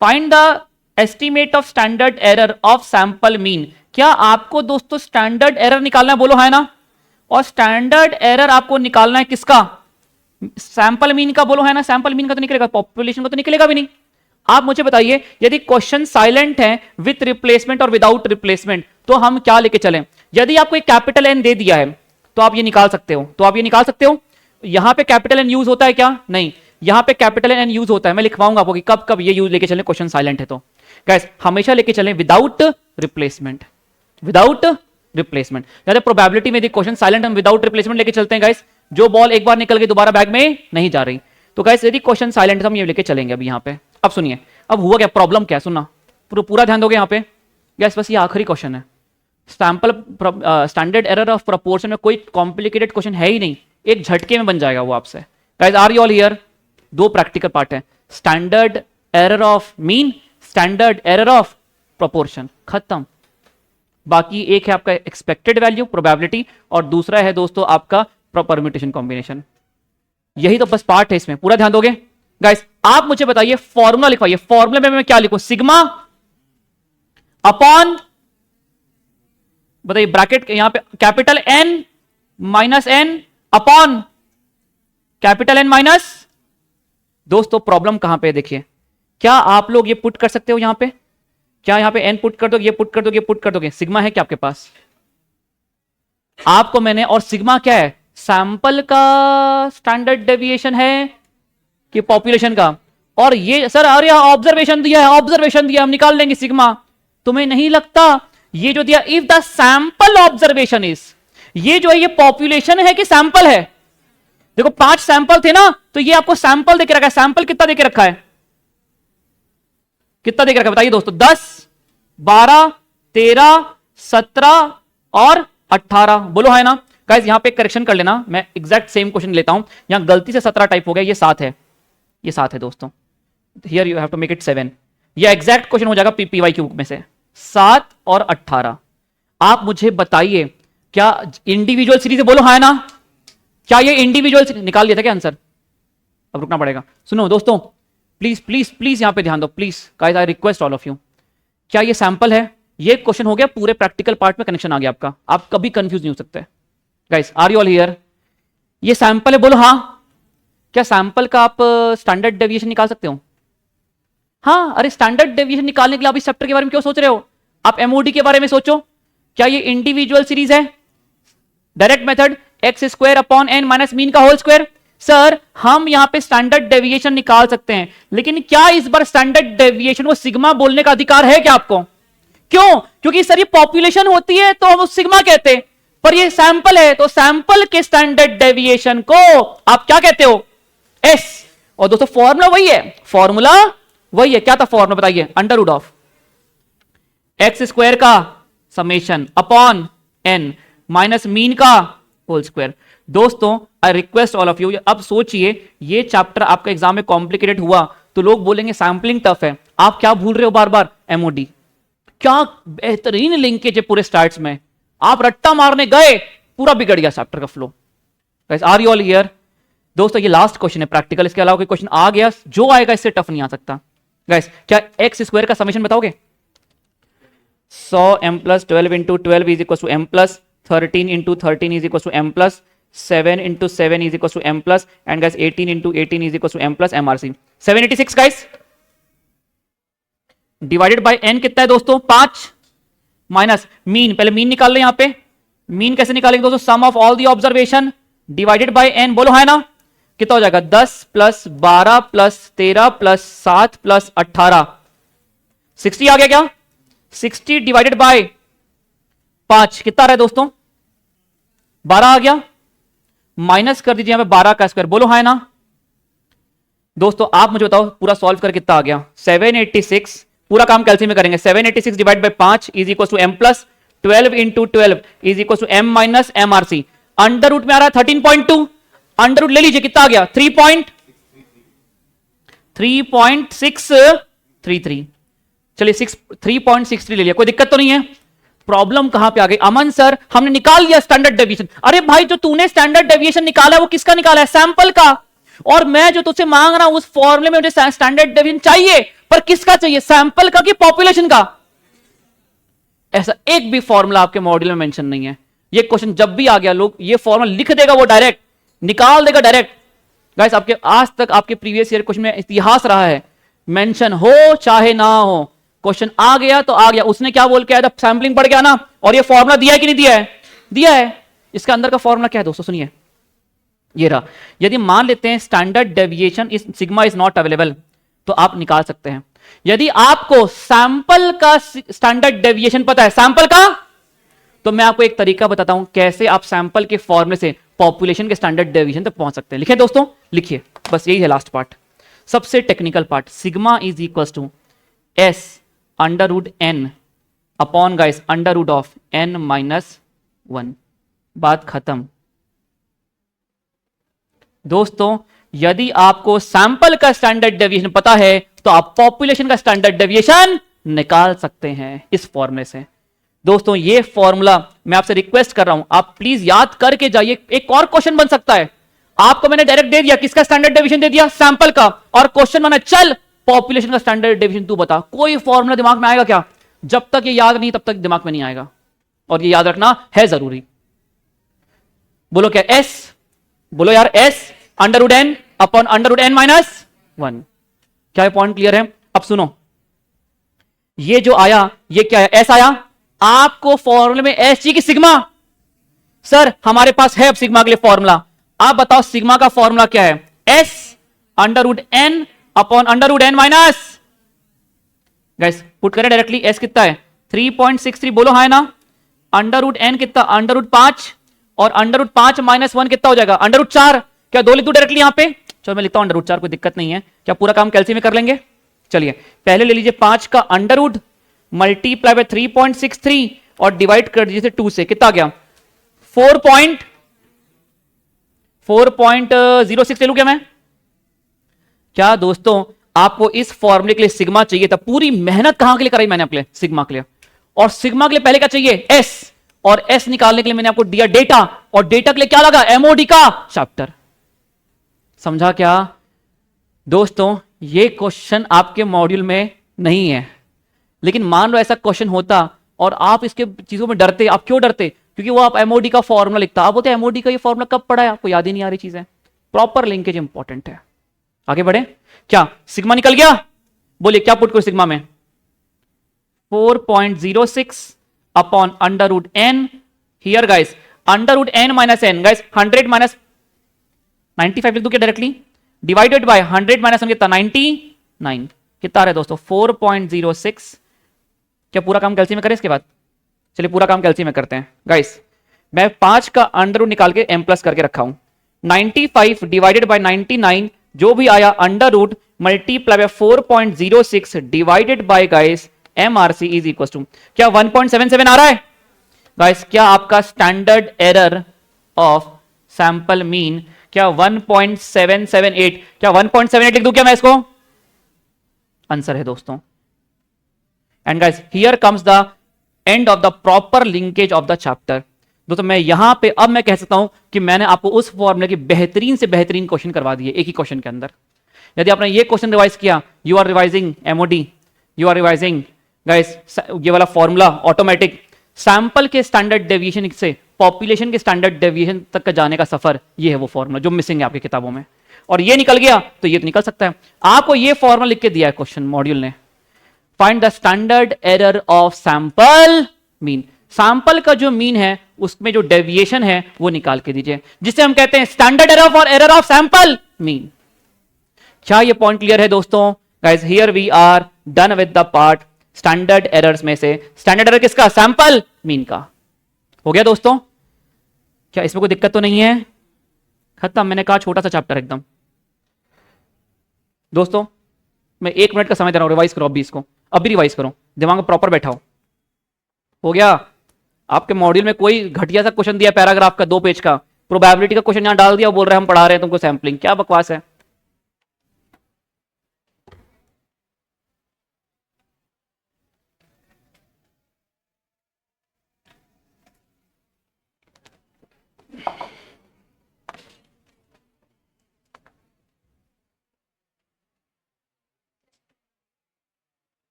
Find the estimate of standard error of sample mean. क्या आपको दोस्तों स्टैंडर्ड एरर निकालना है, बोलो है ना। और स्टैंडर्ड एरर आपको निकालना है किसका, सैंपल मीन का, बोलो है ना। सैंपल मीन का तो निकलेगा, पॉपुलेशन का तो निकलेगा भी नहीं। आप मुझे बताइए यदि क्वेश्चन साइलेंट है विथ रिप्लेसमेंट और विदाउट रिप्लेसमेंट तो हम क्या लेके चलें। यदि आपको एक कैपिटल एन दे दिया है तो आप ये निकाल सकते हो, यहां पे कैपिटल एन यूज होता है क्या, नहीं। यहां पे कैपिटल एन यूज होता है, मैं लिखवाऊंगा आपको कि कब कब ये यूज लेके चलें क्वेश्चन साइलेंट है तो। गाइस हमेशा लेके चलें विदाउट रिप्लेसमेंट, विदाउट रिप्लेसमेंट। जैसे प्रोबेबिलिटी में क्वेश्चन साइलेंट हम विदाउट रिप्लेसमेंट लेके चलते हैं गाइस, जो बॉल एक बार निकल गई दोबारा बैग में नहीं जा रही। तो गाइस यदि क्वेश्चन साइलेंट हम ये लेके चलेंगे अभी यहाँ पे। अब सुनिए अब हुआ क्या, प्रॉब्लम क्या, सुनना पूरा ध्यान दोगे यहाँ पे गाइस। बस ये आखिरी क्वेश्चन है, sample standard error of proportion में कोई कॉम्प्लिकेटेड क्वेश्चन है ही नहीं, एक झटके में बन जाएगा वो आपसे। Guys are you all here? दो प्रैक्टिकल पार्ट है, standard error of mean, standard error of proportion, खत्म। बाकी एक है आपका एक्सपेक्टेड वैल्यू प्रोबेबिलिटी, और दूसरा है दोस्तों आपका परम्यूटेशन कॉम्बिनेशन। यही तो बस पार्ट है इसमें, पूरा ध्यान दोगे गाइस। आप मुझे बताइए फॉर्मूला लिखवाइए, फॉर्मूले में मैं क्या लिखूं? सिग्मा अपॉन, बताइए ब्रैकेट यहां पे capital N minus N upon capital N minus. दोस्तों प्रॉब्लम कहां पे है देखिए, क्या आप लोग ये पुट कर सकते हो यहां पे? क्या यहां पे एन पुट कर दोगे, ये पुट कर दोगे, ये पुट कर दोगे? सिग्मा है क्या आपके पास? आपको मैंने, और सिग्मा क्या है? सैंपल का स्टैंडर्ड डेविएशन है कि पॉपुलेशन का? और ये सर अरे ऑब्जर्वेशन दिया है, ऑब्जर्वेशन दिया, हम निकाल लेंगे सिग्मा। तुम्हें नहीं लगता ये जो दिया, if the sample observation is, ये जो है ये पॉपुलेशन है कि सैंपल है? देखो 5 सैंपल थे ना, तो ये आपको सैंपल देके रखा है। सैंपल कितना देके रखा है, कितना देके रखा है बताइए दोस्तों? 10, 12, 13, 17 और 18, बोलो है ना गाइस। यहां पे करेक्शन कर लेना, मैं एग्जैक्ट सेम क्वेश्चन लेता हूं, यहां गलती से 17 टाइप हो गया, ये 7 है, ये 7 है दोस्तों। Here you have to make it 7, ये एग्जैक्ट क्वेश्चन हो जाएगा पीपीवाईक्यू में से 7 और 18। आप मुझे बताइए क्या इंडिविजुअल सीरीज है? बोलो हाँ है ना। क्या ये इंडिविजुअल निकाल लिया था क्या आंसर? अब रुकना पड़ेगा। सुनो दोस्तों प्लीज प्लीज प्लीज यहां पे ध्यान दो please guys, I request all of you. क्या ये सैंपल है? ये क्वेश्चन हो गया, पूरे प्रैक्टिकल पार्ट में कनेक्शन आ गया आपका, आप कभी कंफ्यूज नहीं हो सकते guys. Are you all here? ये सैंपल है, बोलो हाँ। क्या सैंपल का आप स्टैंडर्ड डेविएशन निकाल सकते हो? हाँ, अरे स्टैंडर्ड डेविएशन निकालने के लिए आप इस चैप्टर के बारे में क्यों सोच रहे हो? आप एमओडी के बारे में सोचो। क्या ये इंडिविजुअल सीरीज है? Direct method X square upon N minus mean का होल स्क्वायर। सर हम यहां पे स्टैंडर्ड डेविएशन निकाल सकते हैं, लेकिन क्या इस बार स्टैंडर्ड डेविएशन को सिग्मा बोलने का अधिकार है क्या आपको? क्यों? क्योंकि सर ये पॉपुलेशन होती है तो हम सिग्मा कहते हैं, पर ये सैंपल है तो सैंपल के स्टैंडर्ड डेविएशन को आप क्या कहते हो? एस। और दोस्तों फॉर्मूला वही है, फॉर्मूला वही है। क्या था फॉर्मूला बताइए? Under root of X square का summation upon N minus mean का होल स्क्वायर। दोस्तों I request all of you, अब सोचिए ये चैप्टर आपका एग्जाम में कॉम्प्लिकेटेड हुआ तो लोग बोलेंगे सैंपलिंग टफ है। आप क्या भूल रहे हो बार बार? एमओडी। क्या बेहतरीन लिंकेज है पूरे स्टार्ट्स में, आप रट्टा मारने गए पूरा बिगड़ गया चैप्टर का flow. Guys are you all here? दोस्तों ये लास्ट क्वेश्चन है प्रैक्टिकल, इसके अलावा कोई क्वेश्चन आ गया जो आएगा इससे टफ नहीं आ सकता। गाइस क्या एक्स स्क्वायर का समेशन बताओगे? 100 m plus 12 into 12 is equal to m plus 13 into 13 is equal to m plus 7 into 7 is equal to m plus and guys 18 into 18 is equal to m plus mrc 786 guys divided by n कितना है दोस्तों? 5 minus mean, पहले mean निकाल ले। यहां पे mean कैसे निकालेंगे दोस्तों? Sum of all the observation divided by n, बोलो है ना। कितना हो जाएगा? 10 प्लस 12 प्लस 13 प्लस 7 प्लस 18 60 आ गया क्या? 60 डिवाइडेड बाय 5 कितना आ रहा है दोस्तों? 12 आ गया। माइनस कर दीजिए यहां पे 12 का स्क्वायर, बोलो है ना। दोस्तों आप मुझे बताओ पूरा सॉल्व कर कितना आ गया? 786। पूरा काम कैलसियम में करेंगे। 786 divide by 5 is equal to m plus 12 into 12 is equal to m minus M R C. Under root में आ रहा है 13.2, अंडर रूट ले लीजिए कितना आ गया? 3.633। चलिए 3.63 ले लिया, कोई दिक्कत तो नहीं है। प्रॉब्लम कहां पे आ गई? अमन सर हमने निकाल लिया स्टैंडर्ड डेविएशन। अरे भाई जो तूने स्टैंडर्ड डेविएशन निकाला है वो किसका निकाला है? सैंपल का। और मैं जो तुझसे मांग रहा हूं उस फॉर्मूले में मुझे स्टैंडर्ड डेविएशन चाहिए, पर किसका चाहिए? सैंपल का कि पॉपुलेशन का? ऐसा एक भी फॉर्मूला आपके मॉड्यूल में मेंशन नहीं है। ये क्वेश्चन जब भी आ गया लोग ये फॉर्मूला लिख देगा, वो डायरेक्ट निकाल देगा डायरेक्ट। गाइस आपके आज तक आपके प्रीवियस ईयर क्वेश्चन में इतिहास रहा है, मेंशन हो चाहे ना हो, क्वेश्चन आ गया तो आ गया। उसने क्या बोल के आया था? सैंपलिंग पड़ गया ना, और ये फॉर्मूला दिया है कि नहीं दिया है? दिया है। इसका अंदर का फॉर्मूला क्या है दोस्तों? सुनिए ये रहा। यदि मान लेते हैं standard deviation is sigma is not available, तो आप निकाल सकते हैं। यदि आपको सैंपल का स्टैंडर्ड डेविएशन पता है, सैंपल का, तो मैं आपको एक तरीका बताता हूं कैसे आप सैंपल के फॉर्मूले से पॉपुलेशन के स्टैंडर्ड डेविएशन तक पहुंच सकते हैं। लिखे दोस्तों, लिखिए, बस यही है लास्ट पार्ट, सबसे technical part. Sigma is equal to S under root n upon guys under root of N minus 1। बात खत्म। दोस्तों यदि आपको सैंपल का स्टैंडर्ड डेविएशन पता है तो आप पॉपुलेशन का स्टैंडर्ड डेविएशन निकाल सकते हैं इस फॉर्मूले से। दोस्तों ये फॉर्मूला मैं आपसे रिक्वेस्ट कर रहा हूं, आप प्लीज याद करके जाइए। एक और क्वेश्चन बन सकता है, आपको मैंने डायरेक्ट दे दिया, किसका स्टैंडर्ड डेविएशन दे दिया, सैंपल का, और क्वेश्चन बना चल पॉपुलेशन का स्टैंडर्ड डेविएशन तू बता। कोई फॉर्मूला दिमाग में आएगा क्या? जब तक ये याद नहीं तब तक दिमाग में नहीं आएगा, और ये याद रखना है जरूरी। बोलो क्या? एस, बोलो यार, S under root n upon under root n minus 1। क्या ये पॉइंट क्लियर है? अब सुनो, ये जो आया ये क्या है? एस आया। आपको फॉर्मूले में एस चाहिए कि सिग्मा? सर हमारे पास है अब सिग्मा के लिए फॉर्मूला। आप बताओ सिग्मा का फॉर्मूला क्या है? S under root n upon under root n minus, guys put करें डायरेक्टली। एस कितना है? 3.63, बोलो हाँ है ना। अंडर रूट एन कितना? अंडर रूट 5, और अंडर रूट 5 माइनस 1 कितना हो जाएगा? Under root 4। क्या दो लिख दूं डायरेक्टली यहां पे? चलो मैं लिखता हूं अंडर रूट 4, कोई दिक्कत नहीं है। क्या पूरा काम कैलसी में कर लेंगे? चलिए पहले ले लीजिए 5 का अंडर रूट मल्टीप्लाई बाय 3.63 और डिवाइड कर दीजिए 2 से, कितना आ गया? 4.06 ले लूं क्या मैं? क्या दोस्तों आपको इस फॉर्मूले के लिए सिग्मा चाहिए था? पूरी मेहनत कहां के लिए कराई मैंने आपके लिए? सिग्मा के लिए। और सिग्मा के लिए पहले क्या चाहिए? एस, और एस निकालने के लिए मैंने आपको दिया डेटा, और डेटा के लिए क्या लगा? एमओडी का चैप्टर। समझा क्या दोस्तों? ये क्वेश्चन आपके मॉड्यूल में नहीं है, लेकिन मान लो ऐसा क्वेश्चन होता और आप इसके चीजों में डरते। आप क्यों डरते? क्योंकि वो आप एमओडी का फॉर्मूला लिखता, आप बोलते एमओडी का ये फॉर्मूला कब पढ़ा है, आपको याद ही नहीं आ रही चीजें। प्रॉपर लिंकेज इंपॉर्टेंट है। आगे बढ़े, क्या सिग्मा निकल गया? बोलिए क्या पुट करो सिग्मा में? 4.06 upon under root n, here guys under root n minus n, guys 100 minus 95 लिख दो क्या डायरेक्टली? डिवाइडेड बाय 100 माइनस 1 कितना? 99। कितना आ रहा है दोस्तों? 4.06। क्या पूरा काम कैलसी में करें इसके बाद? चलिए पूरा काम कैलसी में करते हैं गाइस। मैं 5 का अंडर रूट निकाल के एम प्लस करके रखा हूं। 95 डिवाइडेड बाय 99, जो भी आया under root multiply by 4.06 divided by guys MRC is equal to क्या 1.77 आ रहा है गाइस? क्या आपका standard error of sample mean क्या 1.778? क्या 1.78 लिख दूं क्या मैं इसको? आंसर है दोस्तों। And guys here comes the end of the proper linkage of the chapter. दोस्तों मैं यहां पे अब मैं कह सकता हूं कि मैंने आपको उस फॉर्मूले के बेहतरीन से बेहतरीन क्वेश्चन करवा दिए एक ही क्वेश्चन के अंदर। यदि आपने ये क्वेश्चन रिवाइज किया, you are revising MOD, you are revising guys ये वाला फॉर्मूला ऑटोमेटिक। सैंपल के स्टैंडर्ड डेविएशन से पॉपुलेशन के स्टैंडर्ड डेविएशन तक का जाने का सफर, ये है वो फॉर्मूला जो मिसिंग है आपकी किताबों में। और ये निकल गया तो ये तो निकल सकता है। आपको ये फॉर्मूला लिख के दिया है क्वेश्चन मॉड्यूल ने, find the standard error of sample mean. Sample का जो मीन है उसमें जो डेविएशन है वो निकाल के दीजिए, जिसे हम कहते हैं standard error for error of sample mean. क्या ये पॉइंट क्लियर है दोस्तों? Guys here we are done with the part standard errors में से। स्टैंडर्ड एरर किसका? सैंपल मीन का। हो गया दोस्तों? क्या इसमें कोई दिक्कत तो नहीं है? खत्म। मैंने कहा छोटा सा चैप्टर एकदम। दोस्तों मैं 1 मिनट का समय दे रहा हूं, रिवाइज करो अभी इसको, अभी रिवाइज करो, दिमाग में प्रॉपर बैठाओ। हो गया? आपके मॉड्यूल में कोई घटिया सा क्वेश्चन दिया पैराग्राफ का 2 पेज का, प्रोबेबिलिटी का क्वेश्चन यहां डाल दिया, बोल रहे हैं हम पढ़ा रहे हैं तुमको सैंपलिंग। क्या बकवास है।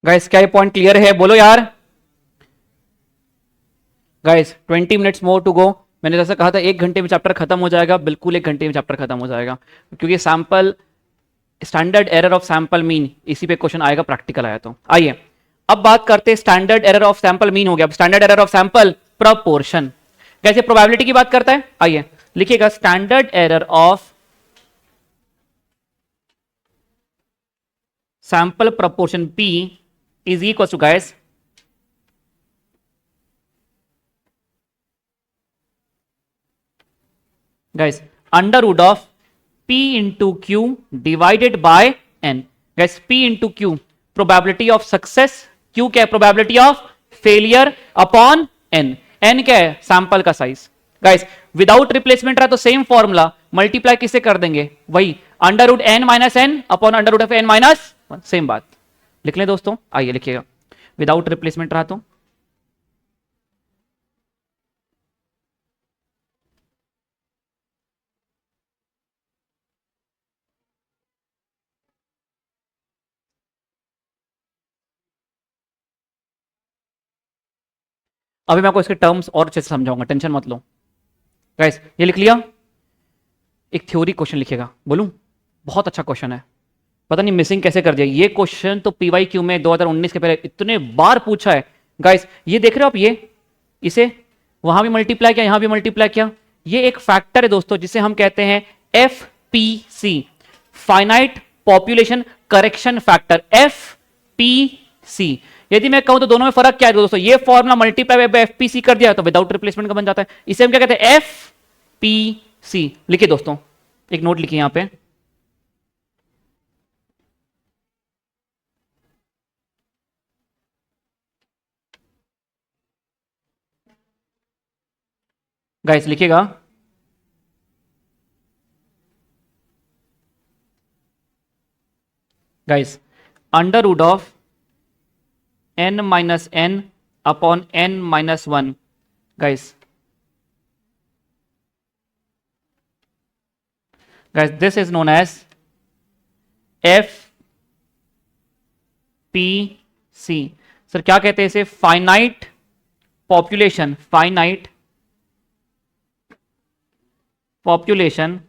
गाइस क्या ये पॉइंट क्लियर है? बोलो यार। Guys 20 minutes more to go. मैंने जैसा कहा था 1 घंटे में चैप्टर खत्म हो जाएगा, बिल्कुल 1 घंटे में चैप्टर खत्म हो जाएगा, क्योंकि sample standard error of sample mean इसी पे क्वेश्चन आएगा, प्रैक्टिकल आया तो। आइए अब बात करते हैं standard error of sample mean हो गया, अब standard error of sample proportion. कैसे प्रोबेबिलिटी की बात करता है? आइए लिखिएगा standard error of sample proportion P is equal to guys under root of P into Q divided by N। Guys P into Q probability of success, Q क्या है probability of failure upon N। N क्या है sample का size. Guys without replacement रहा तो same formula, multiply किससे कर देंगे, वही under root n minus N upon under root of n minus one. Same बात लिख लें दोस्तों, आइए लिखिएगा। विदाउट रिप्लेसमेंट रहा तो अभी मैं आपको इसके टर्म्स और अच्छे से समझाऊंगा, टेंशन मत लो। गाइस ये लिख लिया, एक थ्योरी क्वेश्चन लिखिएगा, बोलूं बहुत अच्छा क्वेश्चन है, पता नहीं मिसिंग कैसे कर दिया। ये क्वेश्चन तो पीवाईक्यू में 2019 के पहले इतने बार पूछा है। गाइस ये देख रहे हो आप, ये इसे वहां भी मल्टीप्लाई किया, यहां भी मल्टीप्लाई किया। ये एक फैक्टर है दोस्तों जिसे हम कहते हैं FPC, finite population correction factor, FPC। यदि मैं कहूं तो दोनों में फर्क क्या है दोस्तों, ये फॉर्मूला मल्टीप्लाई बाय FPC कर दिया तो विदाउट रिप्लेसमेंट का बन जाता है। इसे हम क्या कहते हैं FPC। लिखिए दोस्तों, एक नोट लिखिए यहां पे, गाइस लिखिएगा guys under root of n minus N upon n minus one. Guys this is known as FPC। Sir क्या कहते हैं इसे, finite population, finite population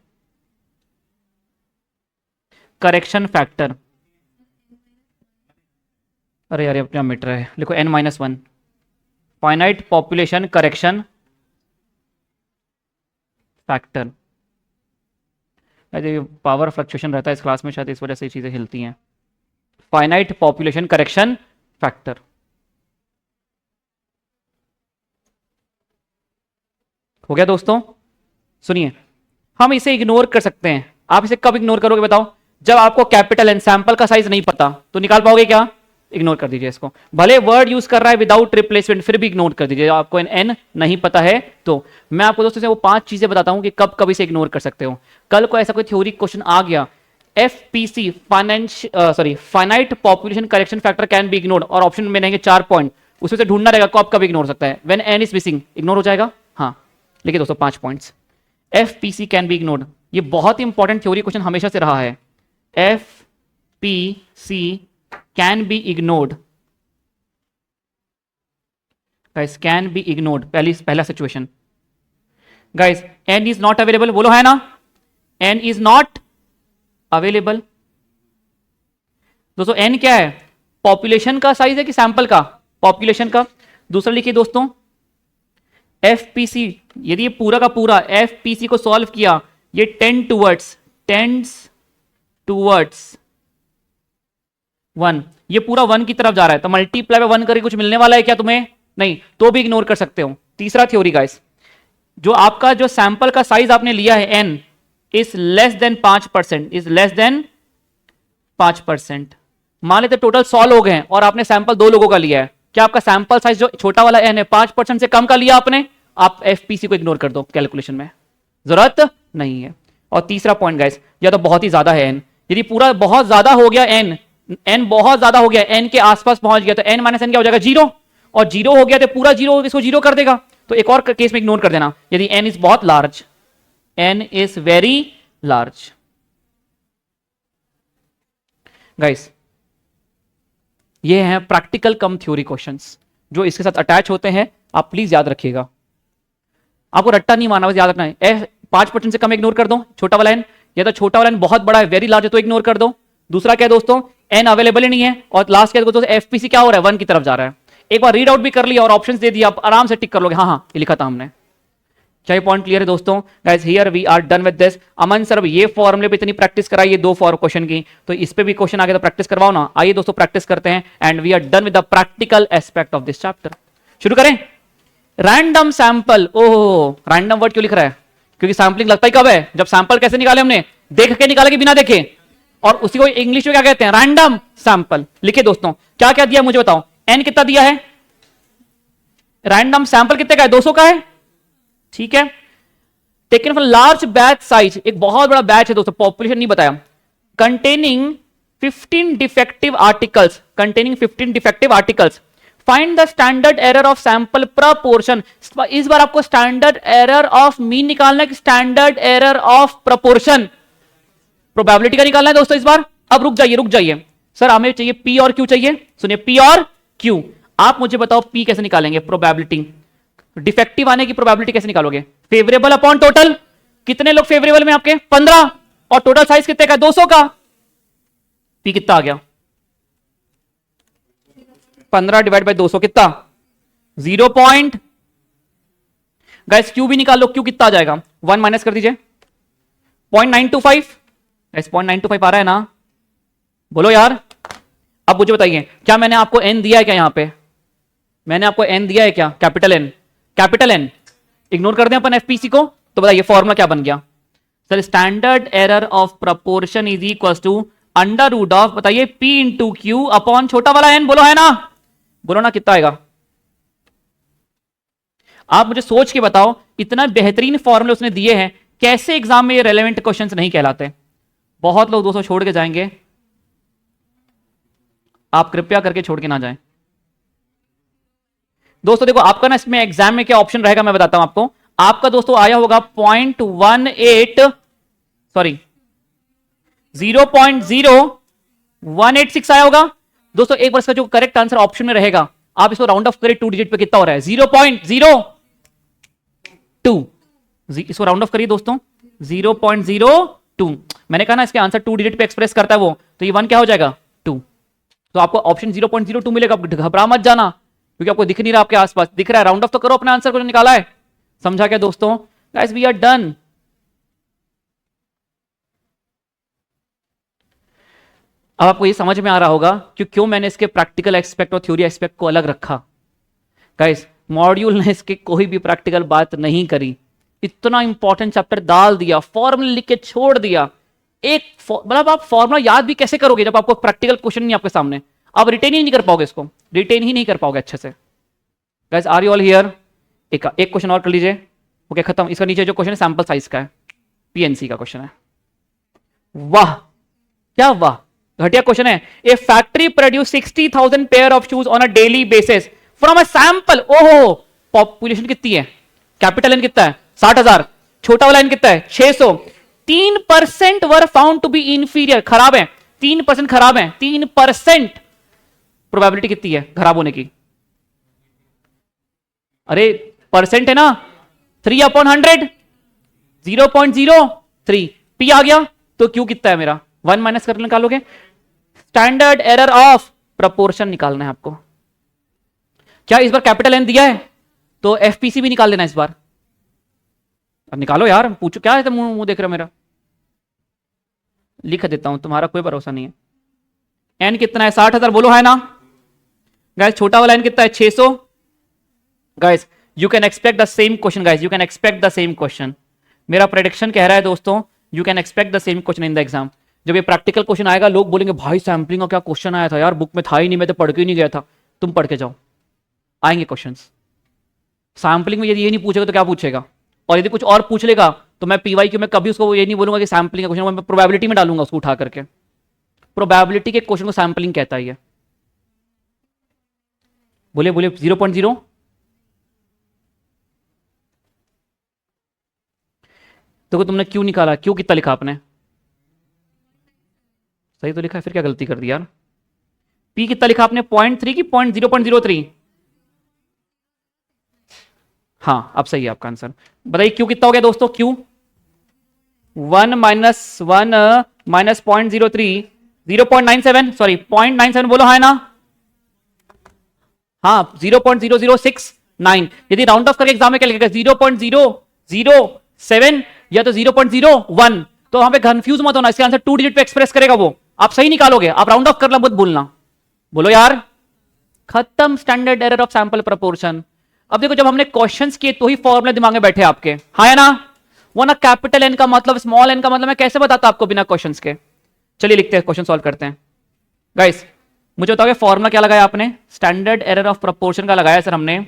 correction factor. अरे यार अपना मिट रहा है, लिखो n minus one, finite population correction factor. Power fluctuation रहता है इस क्लास में, शायद इस वजह से चीजें हिलती हैं। Finite population correction factor. हो गया दोस्तों, सुनिए हम इसे इग्नोर कर सकते हैं। आप इसे कब इग्नोर करोगे बताओ, जब आपको कैपिटल एन सैंपल का साइज नहीं पता तो निकाल पाओगे क्या, इग्नोर कर दीजिए इसको। भले वर्ड यूज कर रहा है विदाउट रिप्लेसमेंट फिर भी इग्नोर कर दीजिए, आपको एन नहीं पता है तो। मैं आपको दोस्तों से वो 5 चीजें बताता हूं कि कब कब इसे इग्नोर कर सकते हो। कल को ऐसा कोई थ्योरी क्वेश्चन आ गया, FPC finite population correction factor can be ignored, और ऑप्शन में रहेंगे 4 पॉइंट, उसमें से ढूंढना रहेगा कब कब इग्नोर हो सकता है। When n is missing ignore हो जाएगा। हाँ लिखिए दोस्तों 5 points. FPC can be ignored, ये बहुत इंपॉर्टेंट थ्योरी क्वेश्चन हमेशा से रहा है। FPC can be ignored, guys can be ignored, पहला situation. Guys n is not available, बोलो है ना, n इज नॉट अवेलेबल। दोस्तों n क्या है, पॉपुलेशन का साइज है कि सैंपल का, पॉपुलेशन का। दूसरा लिखिए दोस्तों FPC, यदि ये पूरा का पूरा FPC को सॉल्व किया, ये टेंड्स टूवर्ड्स 1, ये पूरा 1 की तरफ जा रहा है, तो मल्टीप्लाई बाय 1 करके कुछ मिलने वाला है क्या तुम्हें, नहीं, तो भी इग्नोर कर सकते हो। तीसरा थ्योरी गाइस, जो आपका जो सैंपल का साइज आपने लिया है n is less than 5%, is less than 5%। मान लेते टोटल 100 लोग हैं और आपने सैंपल 2 लोगों का लिया है, क्या आपका सैंपल साइज जो छोटा वाला n है 5% से कम का लिया आपने, आप FPC को इग्नोर कर दो, कैलकुलेशन में जरूरत नहीं है। और तीसरा पॉइंट गाइस, या तो बहुत ही ज्यादा है n, यदि पूरा बहुत ज्यादा हो गया n बहुत ज्यादा हो गया, n के आसपास पहुंच गया तो n माइनस एन क्या हो जाएगा 0, और 0 हो गया तो पूरा 0 इसको 0 कर देगा, तो एक और केस में इग्नोर कर देना, यदि n इज बहुत large, n is very large. Guys ये हैं प्रैक्टिकल कम थ्योरी क्वेश्चंस जो इसके साथ अटैच होते हैं, आप प्लीज याद रखिएगा। आपको रट्टा नहीं मारना, बस याद रखना है 5% से कम इग्नोर कर दो छोटा वाला n, या तो छोटा वाला n बहुत बड़ा है वेरी लार्ज है तो इग्नोर कर दो। दूसरा क्या है दोस्तों, n अवेलेबल ही नहीं है, और लास्ट क्या है दोस्तों FPC क्या हो रहा है 1 की तरफ जा रहा है। एक बार रीड आउट भी कर लिया और ऑप्शंस दे दिया, आप आराम से टिक कर लोगे, हाँ हाँ ये लिखा था हमने। क्या ये पॉइंट क्लियर है दोस्तों? Guys here we are done with this. Aman sir ये फॉर्मूले पे इतनी प्रैक्टिस कराइए 2 क्वेश्चन की, तो इस पे भी क्वेश्चन आगे तो प्रैक्टिस करवाओ ना। आइए दोस्तों प्रैक्टिस करते हैं and we are done with the practical aspect of this chapter. शुरू करें। Random sample, oh random word क्यों लिख रहा है? क्योंकि सैंपलिंग लगता ही कब है? जब सैंपल कैसे निकाले हमने? देख के निकाले कि बिना देखे, और उसी को इंग्लिश में क्या कहते हैं? Random sample. लिखिए दोस्तों क्या क्या दिया मुझे बताओ। एन कितना दिया है? रैंडम सैंपल कितने का है? 200 का है, ठीक है। Taken from large batch size, एक बहुत बड़ा बैच है दोस्तों, पॉपुलेशन नहीं बताया। Containing 15 defective articles, containing 15 defective articles, find the standard error of sample proportion. इस बार आपको स्टैंडर्ड एरर ऑफ मीन निकालना है कि standard error of proportion? Probability का निकालना है दोस्तों इस बार। अब रुक जाइए सर, हमें चाहिए पी और क्यू चाहिए। सुनिए पी और क्यू, आप मुझे बताओ पी कैसे निकालेंगे? प्रोबेबिलिटी, डिफेक्टिव आने की प्रोबेबिलिटी कैसे निकालोगे? Favourable upon total. कितने लोग फेवरेबल में आपके? 15, और टोटल साइज कितने का? 200 का। पी कितना आ गया? 15 डिवाइड बाय 200 कितना? 0 पॉइंट। गाइस क्यू भी निकाल लो, क्यू कितना आ जाएगा? 1 माइनस कर दीजिए, 0.925। गाइस 0.925 आ रहा है ना? बोलो यार। अब मुझे बताइए क्या मैंने आपको एन दिया है क्या? यहां पे मैंने आपको एन दिया है क्या? Capital N, capital N. Ignore कर दें अपन एफपीसी को, तो बताइए फॉर्मूला क्या बन गया? Sir standard error of proportion is equal to under root of, बताइए पी इंटू क्यू अपॉन छोटा वाला एन। बोलो है ना? बोलो ना कितना आएगा? आप मुझे सोच के बताओ, इतना बेहतरीन फॉर्मूले उसने दिए हैं, कैसे एग्जाम में ये रेलेवेंट क्वेश्चंस नहीं कहलाते? बहुत लोग दोस्तों छोड़ के जाएंगे, आप कृपया करके छोड़ के ना जाएं। दोस्तों देखो आपका ना इसमें एग्जाम में क्या ऑप्शन रहेगा मैं बताता हूं आपको। आपका दोस्तों आया होगा 0.18, सॉरी 0.0186 आया होगा दोस्तों। एक बार इसका जो करेक्ट आंसर ऑप्शन में रहेगा, आप इसको राउंड ऑफ करें 2 डिजिट पे, कितना हो रहा है? 0.02। इसको राउंड ऑफ करिए दोस्तों, 0.02। मैंने कहा ना इसके आंसर 2 डिजिट पे एक्सप्रेस करता है वो, तो ये 1 क्या हो जाएगा? 2। तो आपको ऑप्शन 0.02 मिलेगा। घबरा मत जाना, क्योंकि आपको दिख नहीं रहा, आपके आसपास दिख रहा है। राउंड ऑफ तो करो अपने आंसर को जो निकाला है। समझा क्या दोस्तों? Guys we are done. अब आपको ये समझ में आ रहा होगा कि क्यों मैंने इसके प्रैक्टिकल एस्पेक्ट और थ्योरी एस्पेक्ट को अलग रखा। गाइस मॉड्यूल ने इसके कोई भी प्रैक्टिकल बात नहीं करी, इतना इंपॉर्टेंट चैप्टर डाल दिया, फॉर्मूला लिख के छोड़ दिया। एक मतलब आप फॉर्मूला याद भी कैसे करोगे जब आपको प्रैक्टिकल क्वेश्चन नहीं आपके सामने? आप रिटेन ही नहीं कर पाओगे, इसको रिटेन ही नहीं कर पाओगे अच्छे से। Guys are you all here? एक क्वेश्चन और कर लीजिए, ओके खत्म। इसका नीचे जो क्वेश्चन है सैंपल साइज का है, पीएनसी का क्वेश्चन है। वाह क्या वाह, घटिया क्वेश्चन है। A factory produce 60,000 pair of shoes on a daily basis from a sample. ओहो, पॉपुलेशन कितनी है? कैपिटल एन कितना है? 60,000। छोटा वाला एन कितना है? 600। 3% were found to be inferior, खराब है। 3% खराब है, 3%। प्रोबेबिलिटी कितनी है खराब होने की? अरे परसेंट है ना, 3/100, 0.03। पी आ गया, तो क्यू कितना है मेरा? 1 माइनस कर निकालोगे। स्टैंडर्ड एरर ऑफ प्रपोर्शन निकालना है आपको। क्या इस बार कैपिटल एन दिया है? तो एफपीसी भी निकाल लेना इस बार। अब निकालो यार, पूछो क्या है, तो मुंह देख रहे हो मेरा। लिख देता हूं, तुम्हारा कोई भरोसा नहीं है। एन कितना है? 60,000। बोलो है ना? गाइस छोटा वाला एन कितना है? 600। Guys you can expect the same question, guys you can expect the same question. मेरा प्रेडिक्शन कह रहा है दोस्तों, you can expect the same question in the exam. जब ये प्रैक्टिकल क्वेश्चन आएगा, लोग बोलेंगे भाई सैम्पलिंग का क्या क्वेश्चन आया था यार, बुक में था ही नहीं, मैं तो पढ़ के ही नहीं गया था। तुम पढ़ के जाओ, आएंगे क्वेश्चंस। सैम्पलिंग में यदि ये नहीं पूछेगा तो क्या पूछेगा? और यदि कुछ और पूछ लेगा तो मैं पीवाईक्यू में कभी उसको ये नहीं बोलूंगा कि सैम्पलिंग का क्वेश्चन, मैं प्रोबेबिलिटी में डालूंगा उसको उठा करके। प्रोबेबिलिटी के क्वेश्चन को सैम्पलिंग कहता है। बोले 0.0। देखो तुमने क्यों निकाला, क्यों कितना लिखा आपने? सही तो लिखा है, फिर क्या गलती कर दी यार? पी कितना लिखा आपने? 0.3 की 0.03? हाँ अब सही है आपका आंसर। बताइए क्यू कितना हो गया दोस्तों? Q 1 minus 1 minus 0.03, 0.97, sorry 0.97। बोलो है ना? हाँ 0.0069। यदि राउंड ऑफ करके एग्जाम में क्या लिखेगा? 0.0 0.07 या तो 0.01। तो वहां पे कंफ्यूज मत होना, इसके आंसर 2 डिजिट पे एक्सप्रेस करेगा वो, आप सही निकालोगे, आप राउंड ऑफ करना मत भूलना। बोलो यार, खत्म standard error of sample proportion. अब देखो, जब हमने क्वेश्चंस किए तो ही फॉर्मूला दिमाग में बैठे आपके, हाँ या ना? वो ना कैपिटल एन का मतलब स्मॉल एन का मतलब मैं कैसे बताता आपको बिना क्वेश्चंस के। चलिए लिखते हैं, क्वेश्चन सॉल्व करते हैं। गाइस मुझे बताओगे फॉर्मूला क्या लगाया आपने? स्टैंडर्ड एरर ऑफ प्रोपोर्शन का लगाया सर हमने,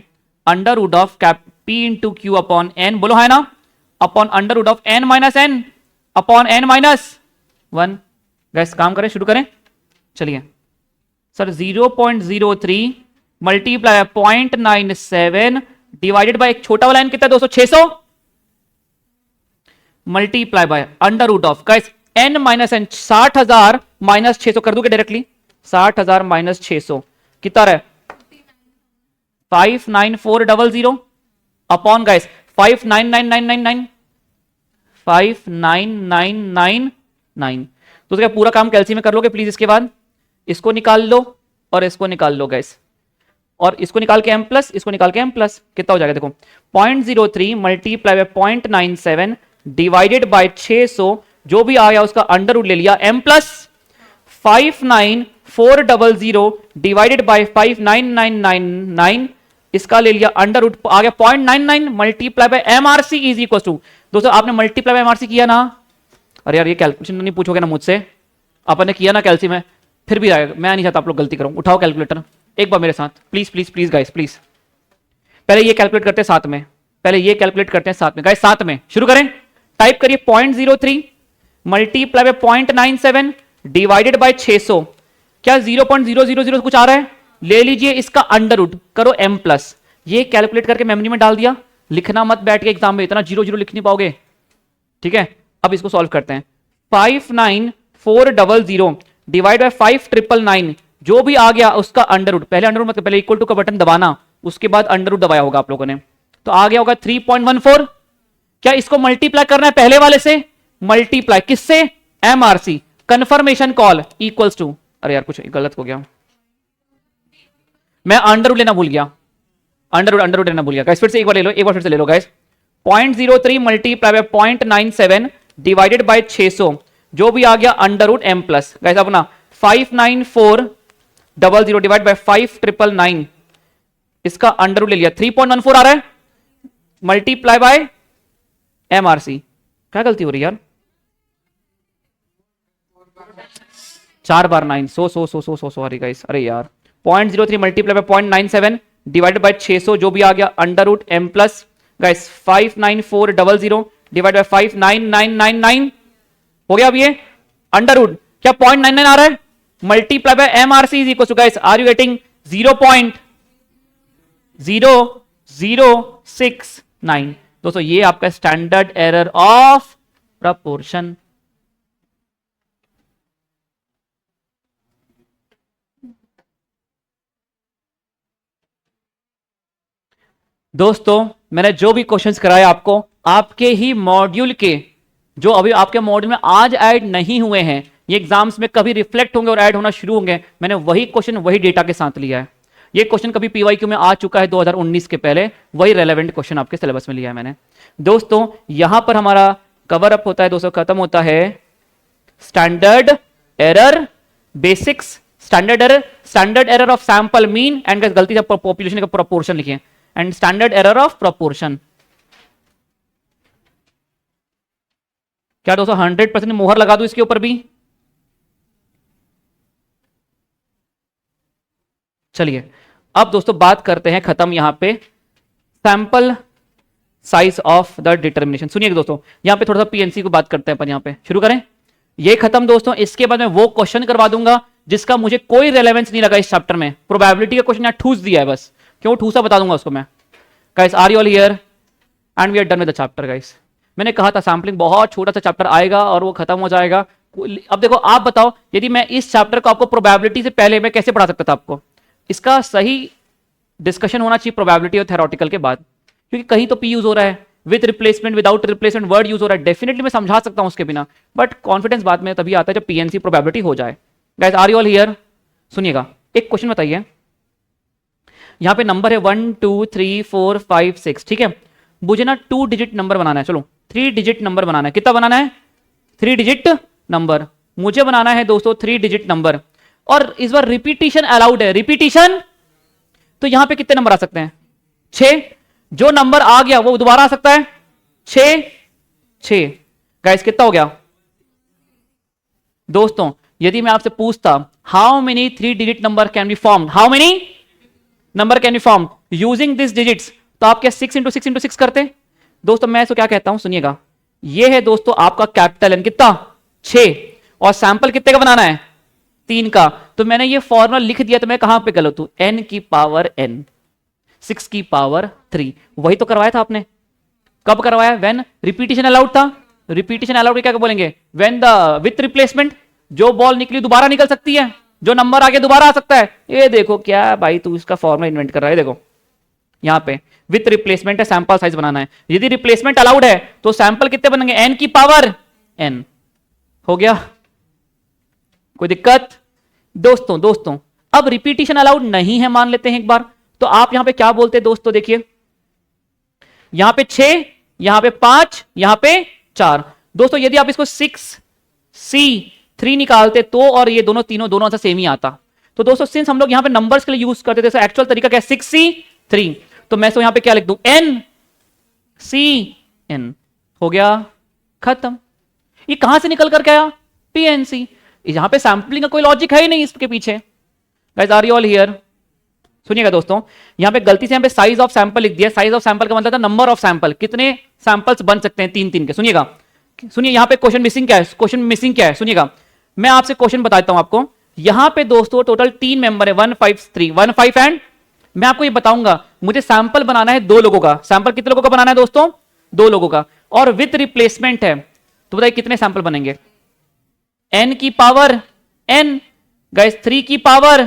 under root of cap P into Q upon n, बोलो है ना, upon under root of N minus N upon N minus 1। Guys काम करें, शुरू करें, चलिए सर 0.03 मल्टीप्लाई 0.97 डिवाइडेड बाय एक छोटा वाला एन कितना है दोस्तों 600 multiply by under root of guys N minus n 60,000 minus 600 कर दूंगे डायरेक्टली, 60,000 माइनस 600 कितना रहा? 59400 अपॉन गाइस 599999 59999। तो क्या पूरा काम कैलसी में कर लोगे प्लीज? इसके बाद इसको निकाल लो और इसको निकाल लो गाइस, और इसको निकाल के m प्लस, इसको निकाल के m प्लस, कितना हो जाएगा देखो 0.03 मल्टीप्लाई बाय 0.97 डिवाइडेड बाय 600, जो भी आया उसका अंडर रूट ले लिया, m प्लस 59400 डिवाइडेड बाय 59999 इसका ले लिया अंडर रूट, आ गया 0.99 multiply by MRC is equal to, दोस्तों आपने मल्टीप्लाई बाय MRC किया ना? अरे यार ये कैलकुलेशन नहीं पूछोगे ना मुझसे, आपने किया ना कैलसी में, फिर भी आएगा, मैं नहीं चाहता आप लोग गलती करो। उठाओ कैलकुलेटर एक बार मेरे साथ, please please please guys please. पहले ये कैलकुलेट करते हैं साथ में, पहले ये कैलकुलेट करते हैं साथ में गाइस, साथ में शुरू करें। टाइप करिए 0.03 मल्टीप्लाई बाय 0.97 डिवाइडेड बाय 600, क्या 0.000 कुछ आ रहा है? ले लीजिए इसका अंडर रूट, करो m प्लस, ये कैलकुलेट करके मेमोरी में डाल दिया, लिखना मत बैठ के एग्जाम में, इतना 0 लिख नहीं पाओगे, ठीक है? अब इसको सॉल्व करते हैं। 59400 डिवाइड बाय 5999, जो भी आ गया उसका अंडर रूट, पहले अंडर रूट मतलब पहले इक्वल टू का बटन दबाना, उसके बाद अंडर रूट दबाया होगा आप लोगों ने, तो आ गया होगा 3.14। क्या इसको मल्टीप्लाई करना है पहले वाले से? मल्टीप्लाई किससे? MRC, confirmation call equals to, अरे यार कुछ गलत हो गया, मैं अंडर रूट लेना भूल गया, अंडर रूट लेना भूल गया। फिर से एक बार ले लो, एक बार फिर से ले लो guys. 0.03 multiply by 0.97 divided by 600, जो भी आ गया under root m plus, guys अपना 59400 डिवाइड बाय 5999 इसका अंडर रूट ले लिया, 3.14 आ रहा है मल्टीप्लाई बाय MRC। क्या गलती हो रही यार? 4 बार 9, सॉरी गाइस, अरे यार 0.03 मल्टीप्लाई बाय 0.97 डिवाइडेड बाय 600, जो भी आ गया under root m plus, guys 59400 divide by 59999 हो गया। अब ये अंडर रूट क्या 0.99 आ रहा है multiply by MRC is equal to, guys are you getting 0.0069। दोस्तों ये आपका स्टैंडर्ड एरर ऑफ प्रपोर्शन। दोस्तों मैंने जो भी क्वेश्चंस कराया आपको, आपके ही मॉड्यूल के, जो अभी आपके मॉड्यूल में आज ऐड नहीं हुए हैं, ये एग्जाम्स में कभी रिफ्लेक्ट होंगे और ऐड होना शुरू होंगे, मैंने वही क्वेश्चन वही डेटा के साथ लिया है। ये क्वेश्चन कभी PYQ में आ चुका है 2019 के पहले, वही रेलेवेंट क्वेश्चन आपके सिलेबस में लिया है मैंने। दोस्तों यहां पर हमारा कवर अप होता है, दोस्तों खत्म होता है standard error basics, standard error of sample mean and, गलती से पॉपुलेशन का प्रोपोर्शन लिखे, and standard error of proportion. क्या दोस्तों 100% मोहर लगा दूं इसके ऊपर भी? चलिए अब दोस्तों बात करते हैं, खत्म यहां पे sample size of the determination. सुनिए दोस्तों, यहां पे थोड़ा सा PNC को बात करते हैं अपन, यहां पे शुरू करें। ये खत्म दोस्तों, इसके बाद मैं वो क्वेश्चन करवा दूंगा जिसका मुझे कोई रेलेवेंस नहीं लगा इस चैप्टर में, प्रोबेबिलिटी का क्वेश्चन यहां ठूस दिया है बस, क्यों ठूसा बता दूंगा उसको मैं। Guys are you all here? And we are done with the chapter guys. मैंने कहा था सैम्पलिंग बहुत छोटा सा चैप्टर आएगा और वो खत्म हो जाएगा। अब देखो आप बताओ, यदि मैं इस चैप्टर को आपको प्रोबेबिलिटी से पहले मैं कैसे पढ़ा सकता था आपको? इसका सही डिस्कशन होना चाहिए प्रोबेबिलिटी और थ्योरेटिकल के बाद, क्योंकि कहीं तो P यूज हो रहा है, with replacement without replacement word use हो रहा है, डेफिनेटली मैं समझा सकता हूं उसके बिना, बट कॉन्फिडेंस बाद में तभी आता है जब PNC प्रोबेबिलिटी हो जाए। Guys are you all here? सुनिएगा, एक क्वेश्चन बताइए, यहां पे नंबर है 1 2 3 4 5 6, ठीक है? मुझे ना 2 डिजिट नंबर बनाना है, चलो 3 डिजिट नंबर बनाना है। कितना बनाना है? 3 डिजिट नंबर मुझे बनाना है दोस्तों, 3 डिजिट नंबर। और इस बार रिपीटिशन अलाउड है, रिपीटिशन। तो यहां पे कितने नंबर आ सकते हैं? 6। जो नंबर आ गया वो दोबारा आ सकता है, 6 6। गाइस कितना हो गया दोस्तों? यदि मैं आपसे पूछता how many 3 digit number can be formed, how many number can be formed using this digits, तो आप क्या 6 इंटू 6 इंटू 6 करते? दोस्तों मैं इसको क्या कहता हूं सुनिएगा, ये है दोस्तों आपका कैपिटल एन, कितना? 6। और सैंपल कितने का बनाना है? 3 का। तो मैंने ये फॉर्मूला लिख दिया, तो मैं कहां पे गलत हूं? n की पावर n, 6 की पावर 3। वही तो करवाया था आपने। कब करवाया? व्हेन रिपीटिशन अलाउड था। रिपीटिशन अलाउड क्या बोलेंगे? व्हेन द विथ रिप्लेसमेंट, जो बॉल निकली दोबारा निकल सकती है, जो नंबर आगे दोबारा आ सकता है। ये देखो क्या भाई तू इसका फॉर्मूला इन्वेंट कर रहा है, देखो यहां पे विथ रिप्लेसमेंट है, सैंपल साइज बनाना है। यदि रिप्लेसमेंट अलाउड है तो सैंपल कितने बनेंगे? n की पावर n। हो गया? कोई दिक्कत? दोस्तों अब रिपीटिशन अलाउड नहीं है मान लेते हैं एक बार, तो आप यहां पे क्या बोलते हैं दोस्तों? देखिए यहां पे 6, यहां पे 5, यहां पे 4। दोस्तों यदि आप इसको 6C3 निकालते तो, और ये दोनों आंसर सेम ही आता। तो दोस्तों सिंस हम लोग यहां पे नंबर्स के लिए यूज करते थे, एक्चुअल तरीका क्या है? 6C3। तो मैं तो यहां पे क्या लिख दूं? NCN। हो गया, खत्म। ये कहां से निकल कर आया? PNC। यहां पे सैंपलिंग का कोई लॉजिक है ही नहीं इसके पीछे। Guys are you all here? सुनिएगा दोस्तों, यहां पे गलती से यहां पे साइज ऑफ सैंपल लिख दिया। साइज ऑफ सैंपल का मतलब था नंबर ऑफ सैंपल, कितने सैंपल्स बन सकते हैं 3 3 के। सुनिएगा, सुनिए यहां पे क्वेश्चन मिसिंग क्या है? क्वेश्चन मिसिंग क्या है सुनिएगा, मैं आपसे क्वेश्चन बताता हूं आपको। यहां पे दोस्तों टोटल 3 मेंबर है, 1 5 3, 1 5 एंड मैं आपको ये बताऊंगा, मुझे सैंपल बनाना है 2 लोगों का। सैंपल कितने लोगों का बनाना है दोस्तों? 2 लोगों का। और विथ रिप्लेसमेंट है, तो बताइए कितने सैंपल बनेंगे? n की पावर n, गाइस 3 की पावर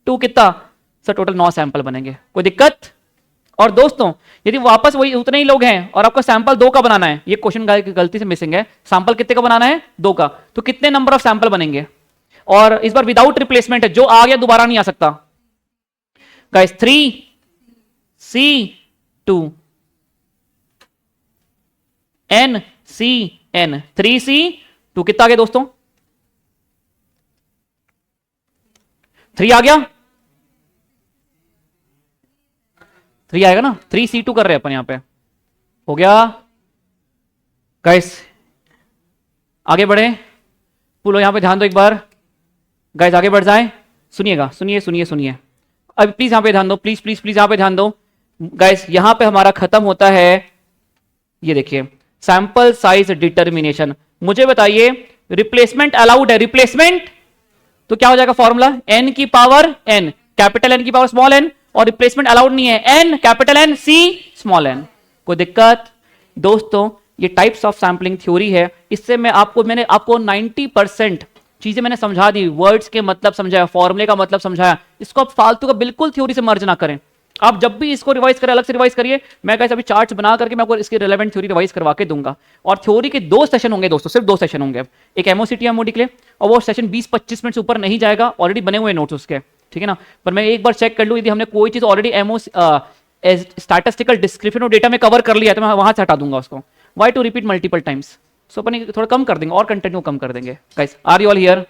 2, कितना सर? टोटल 9 सैंपल बनेंगे। कोई दिक्कत? और दोस्तों यदि वापस वही उतने ही लोग हैं और आपको सैंपल 2 का बनाना है, ये क्वेश्चन गलती से मिसिंग है, सैंपल कितने का बनाना है? 2 का। तो कितने नंबर ऑफ सैंपल बनेंगे? और इस बार विदाउट रिप्लेसमेंट है, जो आ गया दोबारा नहीं आ सकता। गाइस 3C2 NCN, 3C2 कितना आ गया दोस्तों? 3 आ गया? 3 आएगा ना? 3C2 कर रहे हैं अपन यहां पे। हो गया गाइस? आगे बढ़े, पुलो यहां पे ध्यान दो एक बार। गाइस आगे बढ़ जाए, सुनिएगा, सुनिए अब प्लीज यहां पे ध्यान दो, प्लीज यहां पे ध्यान दो। गाइस यहां पे हमारा खत्म होता है, ये देखिए सैंपल साइज डिटर्मिनेशन। मुझे बताइए रिप्लेसमेंट अलाउड है? रिप्लेसमेंट तो क्या हो जाएगा फॉर्मूला? n की पावर n, कैपिटल N की पावर स्मॉल n, और रिप्लेसमेंट अलाउड नहीं है, n capital N C small n। कोई दिक्कत? दोस्तों ये टाइप्स ऑफ सैंपलिंग थ्योरी है, इससे मैंने आपको 90% चीजें मैंने समझा दी। वर्ड्स के मतलब समझाया, फॉर्मूले का मतलब समझाया। इसको आप फालतू का बिल्कुल थ्योरी से मर्ज ना करें। आप जब भी इसको रिवाइज करें अलग से रिवाइज करिए। मैं कैसे अभी चार्ट्स बना करके मैं आपको इसकी रिलेवेंट थ्योरी रिवाइज करवा के दूंगा। और थ्योरी के 2 सेशन होंगे दोस्तों, सिर्फ 2 सेशन होंगे। एक एमओसीटी मोडी के लिए, और वो सेशन 20-25 मिनट से ऊपर नहीं जाएगा, ऑलरेडी बने हुए नोट्स उसके, ठीक है ना। पर मैं एक बार चेक कर लूं, यदि हमने कोई चीज ऑलरेडी स्टैटिस्टिकल डिस्क्रिप्शन और डेटा में कवर कर लिया तो मैं वहां से हटा दूंगा उसको। Why to repeat multiple times? So अपन थोड़ा कम कर देंगे और कंटेंट को कम कर देंगे। Guys are you all here?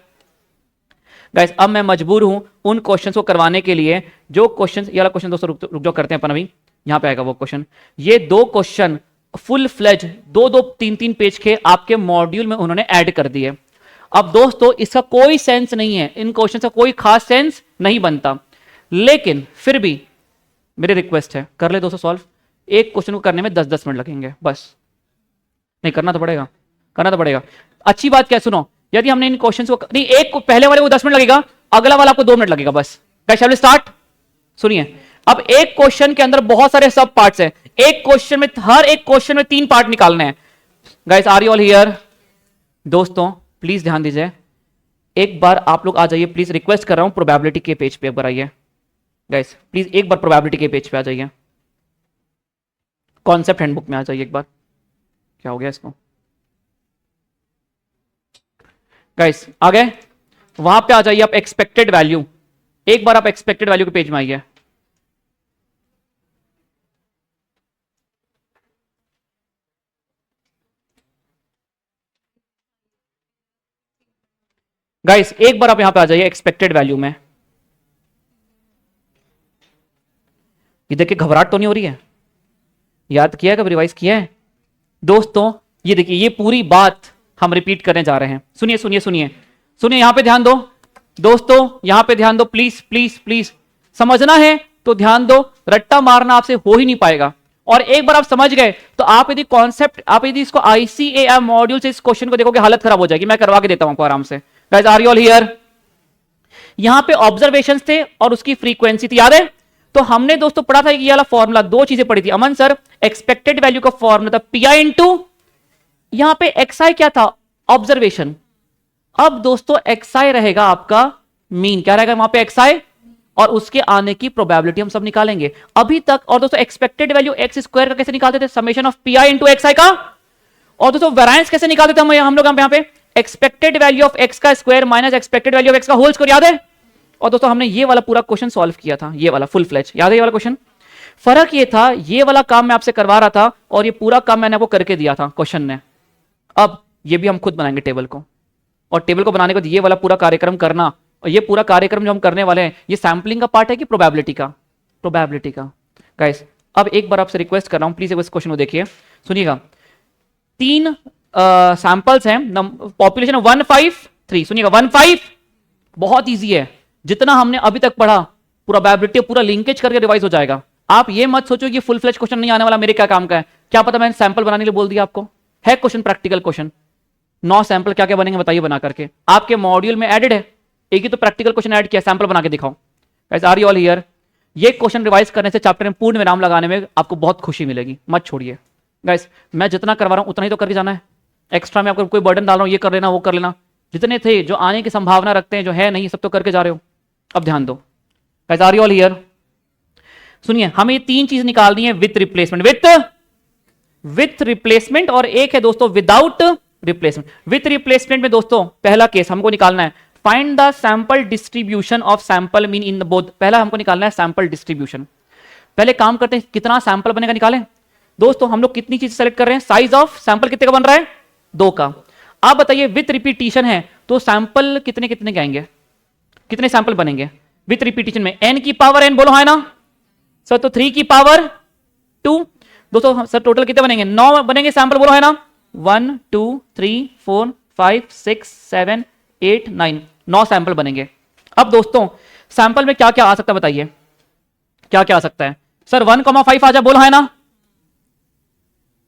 Guys अब मैं मजबूर हूं उन क्वेश्चंस को करवाने के लिए जो क्वेश्चंस, ये वाला क्वेश्चन दोस्तों रुक जाओ करते हैं अपन अभी, यहां पे आएगा वो क्वेश्चन। ये 2 क्वेश्चन फुल फ्लेज 2-2 3-3 पेज के आपके मॉड्यूल में उन्होंने ऐड कर दिए। अब दोस्तों इसका कोई सेंस नहीं है, इन क्वेश्चन का कोई खास सेंस नहीं बनता, लेकिन फिर भी मेरी रिक्वेस्ट है कर ले दोस्तों सॉल्व। एक क्वेश्चन को करने में 10-10 मिनट लगेंगे बस। नहीं करना तो पड़ेगा, करना तो पड़ेगा। अच्छी बात क्या, सुनो, यदि हमने इन क्वेश्चंस को नहीं, एक पहले वाले को 10 मिनट लगेगा, अगला वाला आपको 2 मिनट लगेगा बस। Shall we start? सुनिए, अब एक क्वेश्चन के अंदर बहुत सारे सब पार्ट्स हैं। एक क्वेश्चन में, हर एक क्वेश्चन में 3 पार्ट निकालने हैं। Guys are you all here? दोस्तों प्लीज ध्यान दीजिए, एक बार आप लोग आ जाइए प्लीज, रिक्वेस्ट कर रहा हूं प्रोबेबिलिटी के पेज पे एक बार आइए। गाइस प्लीज एक बार प्रोबेबिलिटी के पेज पे आ जाइए, कॉन्सेप्ट हैंडबुक में आ जाइए एक बार। क्या हो गया इसको? गाइस आ गए? वहां पे आ जाइए आप, एक्सपेक्टेड वैल्यू, एक बार आप एक्सपेक्टेड वैल्यू के पेज में आइए। गाइस एक बार आप यहां पे आ जाइए एक्सपेक्टेड वैल्यू में। ये देखिए घबराहट तो नहीं हो रही है? याद किया है, कब रिवाइज किया है दोस्तों? ये देखिए ये पूरी बात हम रिपीट करने जा रहे हैं। सुनिए सुनिए सुनिए सुनिए, यहां पे ध्यान दो दोस्तों, यहां पे ध्यान दो प्लीज प्लीज प्लीज। समझना है तो ध्यान दो, रट्टा मारना आपसे हो ही नहीं पाएगा। और एक बार आप समझ गए तो आप यदि कॉन्सेप्ट, आप यदि इसको आईसीएआई मॉड्यूल से इस क्वेश्चन को देखोगे हालत खराब हो जाएगी। मैं करवा के देता हूं आपको आराम से। Guys are you all here? यहां पे ऑब्जर्वेशंस थे और उसकी फ्रीक्वेंसी थी, याद है? तो हमने दोस्तों पढ़ा था ये वाला फॉर्मूला, दो चीजें पढ़ी थी अमन सर। एक्सपेक्टेड वैल्यू का फॉर्मूला था पीआई इंटू, यहां पे एक्सआई क्या था? ऑब्जर्वेशन। अब दोस्तों एक्सआई रहेगा आपका मीन, क्या रहेगा वहां पे? एक्सआई, और उसके आने की प्रोबेबिलिटी हम सब निकालेंगे अभी तक। और दोस्तों एक्सपेक्टेड वैल्यू एक्स स्क्वायर का कैसे निकालते थे? Summation of pi into XI का। और दोस्तों वेरिएंस कैसे निकालते थे हम लोग यहां पे? एक्सपेक्टेड वैल्यू ऑफ एक्स का square minus expected value of X का होल स्क्वायर, याद है? और दोस्तों हमने ये वाला पूरा क्वेश्चन सॉल्व किया था, ये वाला फुल फ्लेज, याद है ये वाला क्वेश्चन? फर्क ये था, ये वाला काम मैं आपसे करवा रहा था और ये पूरा काम मैंने आपको करके दिया था क्वेश्चन ने। अब ये भी हम खुद बनाएंगे टेबल को, और टेबल को बनाने के बाद ये वाला पूरा कार्यक्रम करना। और ये पूरा कार्यक्रम जो हम करने वाले हैं, ये सैंपलिंग का पार्ट है कि प्रोबेबिलिटी का? प्रोबेबिलिटी का। गाइस अब एक बार आपसे रिक्वेस्ट कर रहा हूं, प्लीज इस क्वेश्चन को देखिए, सुनिएगा। 3 सैंपल्स हैं, पॉपुलेशन 153, सुनिएगा 15, बहुत ईजी है। जितना हमने अभी तक पढ़ा प्रोबेबिलिटी पूरा लिंकेज करके रिवाइज हो जाएगा। आप ये मत सोचो कि फुल फ्लेज क्वेश्चन नहीं आने वाला, मेरे क्या काम का है? क्या पता मैंने सैंपल बनाने के लिए बोल दिया आपको। है क्वेश्चन प्रैक्टिकल क्वेश्चन, 9 सैंपल क्या क्या बनेंगे बताइए बना करके। आपके मॉड्यूल में एडेड है, एक ही तो प्रैक्टिकल क्वेश्चन ऐड किया, सैंपल बना के दिखाओ। Guys are you all here? ये क्वेश्चन रिवाइज करने से चैप्टर में पूर्ण विराम लगाने में आपको बहुत खुशी मिलेगी, मत छोड़िए। गाइस मैं जितना करवा रहा हूं उतना ही तो करके जाना है, एक्स्ट्रा में आपको कोई बर्डन डाल रहा हूं, ये कर लेना वो कर लेना। जितने थे, जो आने की संभावना रखते हैं, जो है नहीं, सब तो करके जा रहे हो। अब ध्यान दो, guys are you all here? सुनिए, हमें ये 3 चीज निकालनी है विथ रिप्लेसमेंट, विथ रिप्लेसमेंट, और एक है दोस्तों विदाउट रिप्लेसमेंट। विथ रिप्लेसमेंट में दोस्तों पहला केस हमको निकालना है, find the sample distribution of sample mean in the both. पहला हमको निकालना है सैंपल डिस्ट्रीब्यूशन। पहले काम करते हैं, कितना सैंपल बनेगा निकालें। दोस्तों हम लोग कितनी चीज सेलेक्ट कर रहे हैं? साइज ऑफ सैंपल कितने का बन रहा है? 2 का। आप बताइए विथ रिपीटिशन है तो सैंपल कितने कितने के आएंगे? कितने सैंपल बनेंगे विथ रिपीटिशन में? n की पावर n, बोलो है ना सर? तो 3 की पावर 2। दोस्तों सर टोटल कितने बनेंगे? 9 बनेंगे सैंपल, बोलो है ना? 1 2 3 4 5 6 7 8 9, 9 सैंपल बनेंगे। अब दोस्तों सैंपल में क्या क्या आ सकता है बताइए, क्या क्या आ सकता है? सर 1,5 आ जाए, बोलो है ना?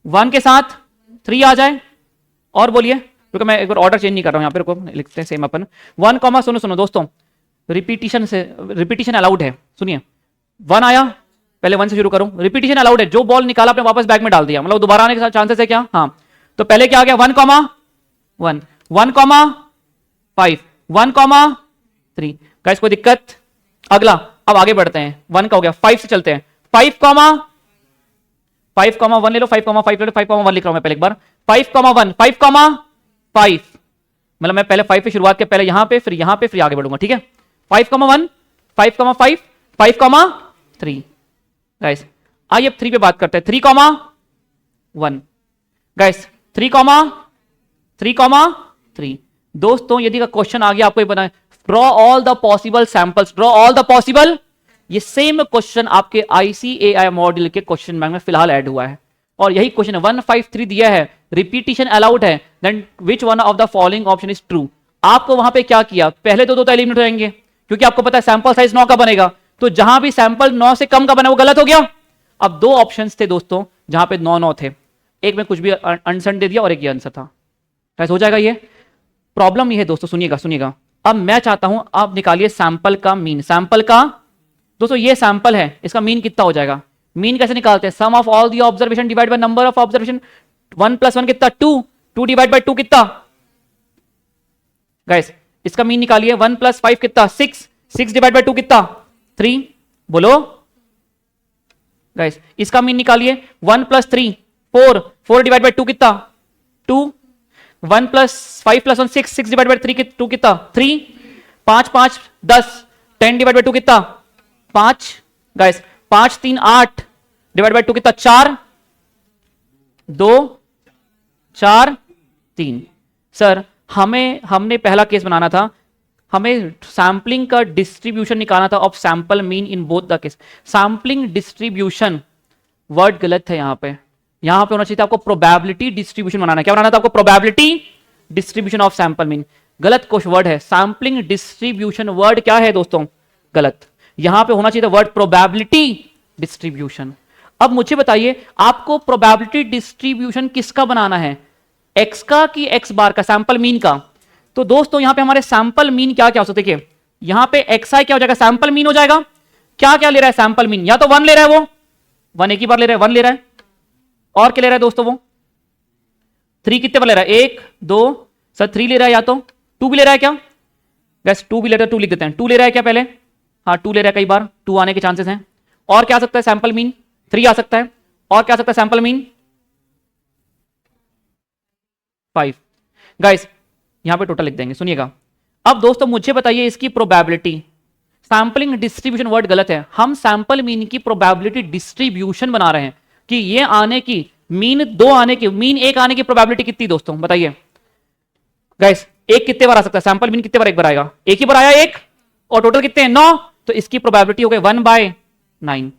1 के साथ 3 आ जाए, और बोलिए, क्योंकि मैं एक बार ऑर्डर चेंज नहीं कर रहा हूं, यहां पर लिखते हैं सेम अपन। 1, सुनो दोस्तों, रिपीटिशन से, रिपीटिशन अलाउड है। सुनिए 1 आया, पहले 1 से शुरू करूं। रिपीटिशन अलाउड है, जो बॉल निकाला आपने वापस बैग में डाल दिया, मतलब दोबारा आने के चांसेस है क्या? हाँ, तो पहले क्या आ गया? 1,1, 1,5, 1,3। गाइस कोई दिक्कत? अगला, अब आगे बढ़ते हैं, 1 का हो गया, 5 से चलते हैं। 5,1 ले लो, 5,5 ले लो, 5,1 लिख रहा हूं मैं पहले एक बार। 5,1, 5,5, मतलब मैं पहले 5 पे शुरुआत के, पहले यहां पे फिर आगे बढ़ूंगा, ठीक है? 5,1, 5,5, 5,3। गाइस आइए अब 3 पे बात करते हैं। 3,1 गाइस, 3,3। दोस्तों यदि का क्वेश्चन आ गया आपको ये बना, draw all the possible samples, draw all the possible. ये सेम क्वेश्चन आपके आईसीएआई मॉड्यूल के क्वेश्चन बैंक में फिलहाल ऐड हुआ है, और यही क्वेश्चन 153 दिया है, रिपीटिशन अलाउड है, then which one of the following option is true. आपको वहां पे क्या किया, पहले तो 2 तो एलिमिनेट हो जाएंगे, क्योंकि आपको पता है सैंपल साइज 9 का बनेगा, तो जहां भी सैंपल 9 से कम का बना वो गलत हो गया। अब 2 ऑप्शंस थे दोस्तों जहां पे 9 थे, एक में कुछ भी आंसर दे दिया और एक ये आंसर था। कैसे हो जाएगा ये? प्रॉब्लम ये है दोस्तों, सुनिएगा। अब मैं चाहता हूं आप निकालिए सैंपल का मीन। सैंपल का दोस्तों ये सैंपल है, इसका मीन कितना हो जाएगा? मीन कैसे निकालते हैं? Sum of all the observation divide by number of observation. 1 + 1 कितना? 2, 2 डिवाइड बाय 2 कितना? गाइस इसका मीन निकालिए। 1 + 5 कितना? 6, 6 डिवाइड बाय 2 कितना? 3, बोलो गाइस। इसका मीन निकालिए। 1 + 3 4, 4 डिवाइड बाय 2 कितना? 2। 1 + 5 + 1 6, 6 डिवाइड बाय 3 2 कितना? 3। 5 5 10, 10 डिवाइड बाय 2 कितना? 5। गाइस 5 3 8 डिवाइड बाय 2 कितना? 4, 2 4 3। सर हमने पहला केस बनाना था हमें सैम्पलिंग का डिस्ट्रीब्यूशन निकालना था of sample mean in both the case. Sampling distribution word गलत है यहां पे होना चाहिए था आपको प्रोबेबिलिटी डिस्ट्रीब्यूशन बनाना। क्या बनाना था आपको? Probability distribution of sample mean. गलत कुछ वर्ड है। सैम्पलिंग डिस्ट्रीब्यूशन वर्ड क्या है दोस्तों? गलत। यहां पे होना चाहिए था वर्ड प्रोबेबिलिटी डिस्ट्रीब्यूशन। अब मुझे बताइए आपको प्रोबेबिलिटी डिस्ट्रीब्यूशन किसका बनाना है? एक्स का कि एक्स बार का, सैंपल मीन का? तो दोस्तों यहां पे हमारे सैंपल मीन क्या क्या हो सकते हैं? यहां पे एक्स आई क्या हो जाएगा? सैंपल मीन हो जाएगा। क्या क्या ले रहा है सैंपल मीन? या तो 1 ले रहा है, वो 1 एक ही बार ले रहा है, 1 ले रहा है। और क्या ले रहा है दोस्तों? वो 3 कितने बार ले रहा है? 1 2 सर 3 ले रहा है, या तो 2 भी ले रहा है क्या? गैस 2 भी ले रहा है, 2 लिख देते हैं। 2 ले रहा है क्या पहले? हाँ 2 ले रहा है, कई बार 2 आने के चांसेस हैं। और क्या आ सकता है सैंपल मीन? 3 आ सकता है। और क्या आ सकता है सैंपल मीन? 5। गाइस यहां पे टोटल लिख देंगे, सुनिएगा। अब दोस्तों मुझे बताइए इसकी प्रोबेबिलिटी। सैंपलिंग डिस्ट्रीब्यूशन वर्ड गलत है, हम सैंपल मीन की प्रोबेबिलिटी डिस्ट्रीब्यूशन बना रहे हैं कि ये आने की मीन 2 आने की, मीन 1 आने की प्रोबेबिलिटी कितनी दोस्तों बताइए। गाइस 1 कितने बार आ सकता है? सैंपल मीन कितने बार एक बार आएगा? 1 ही बार आया 1, और टोटल कितने हैं? 9। तो इसकी प्रोबेबिलिटी हो गई 1/9।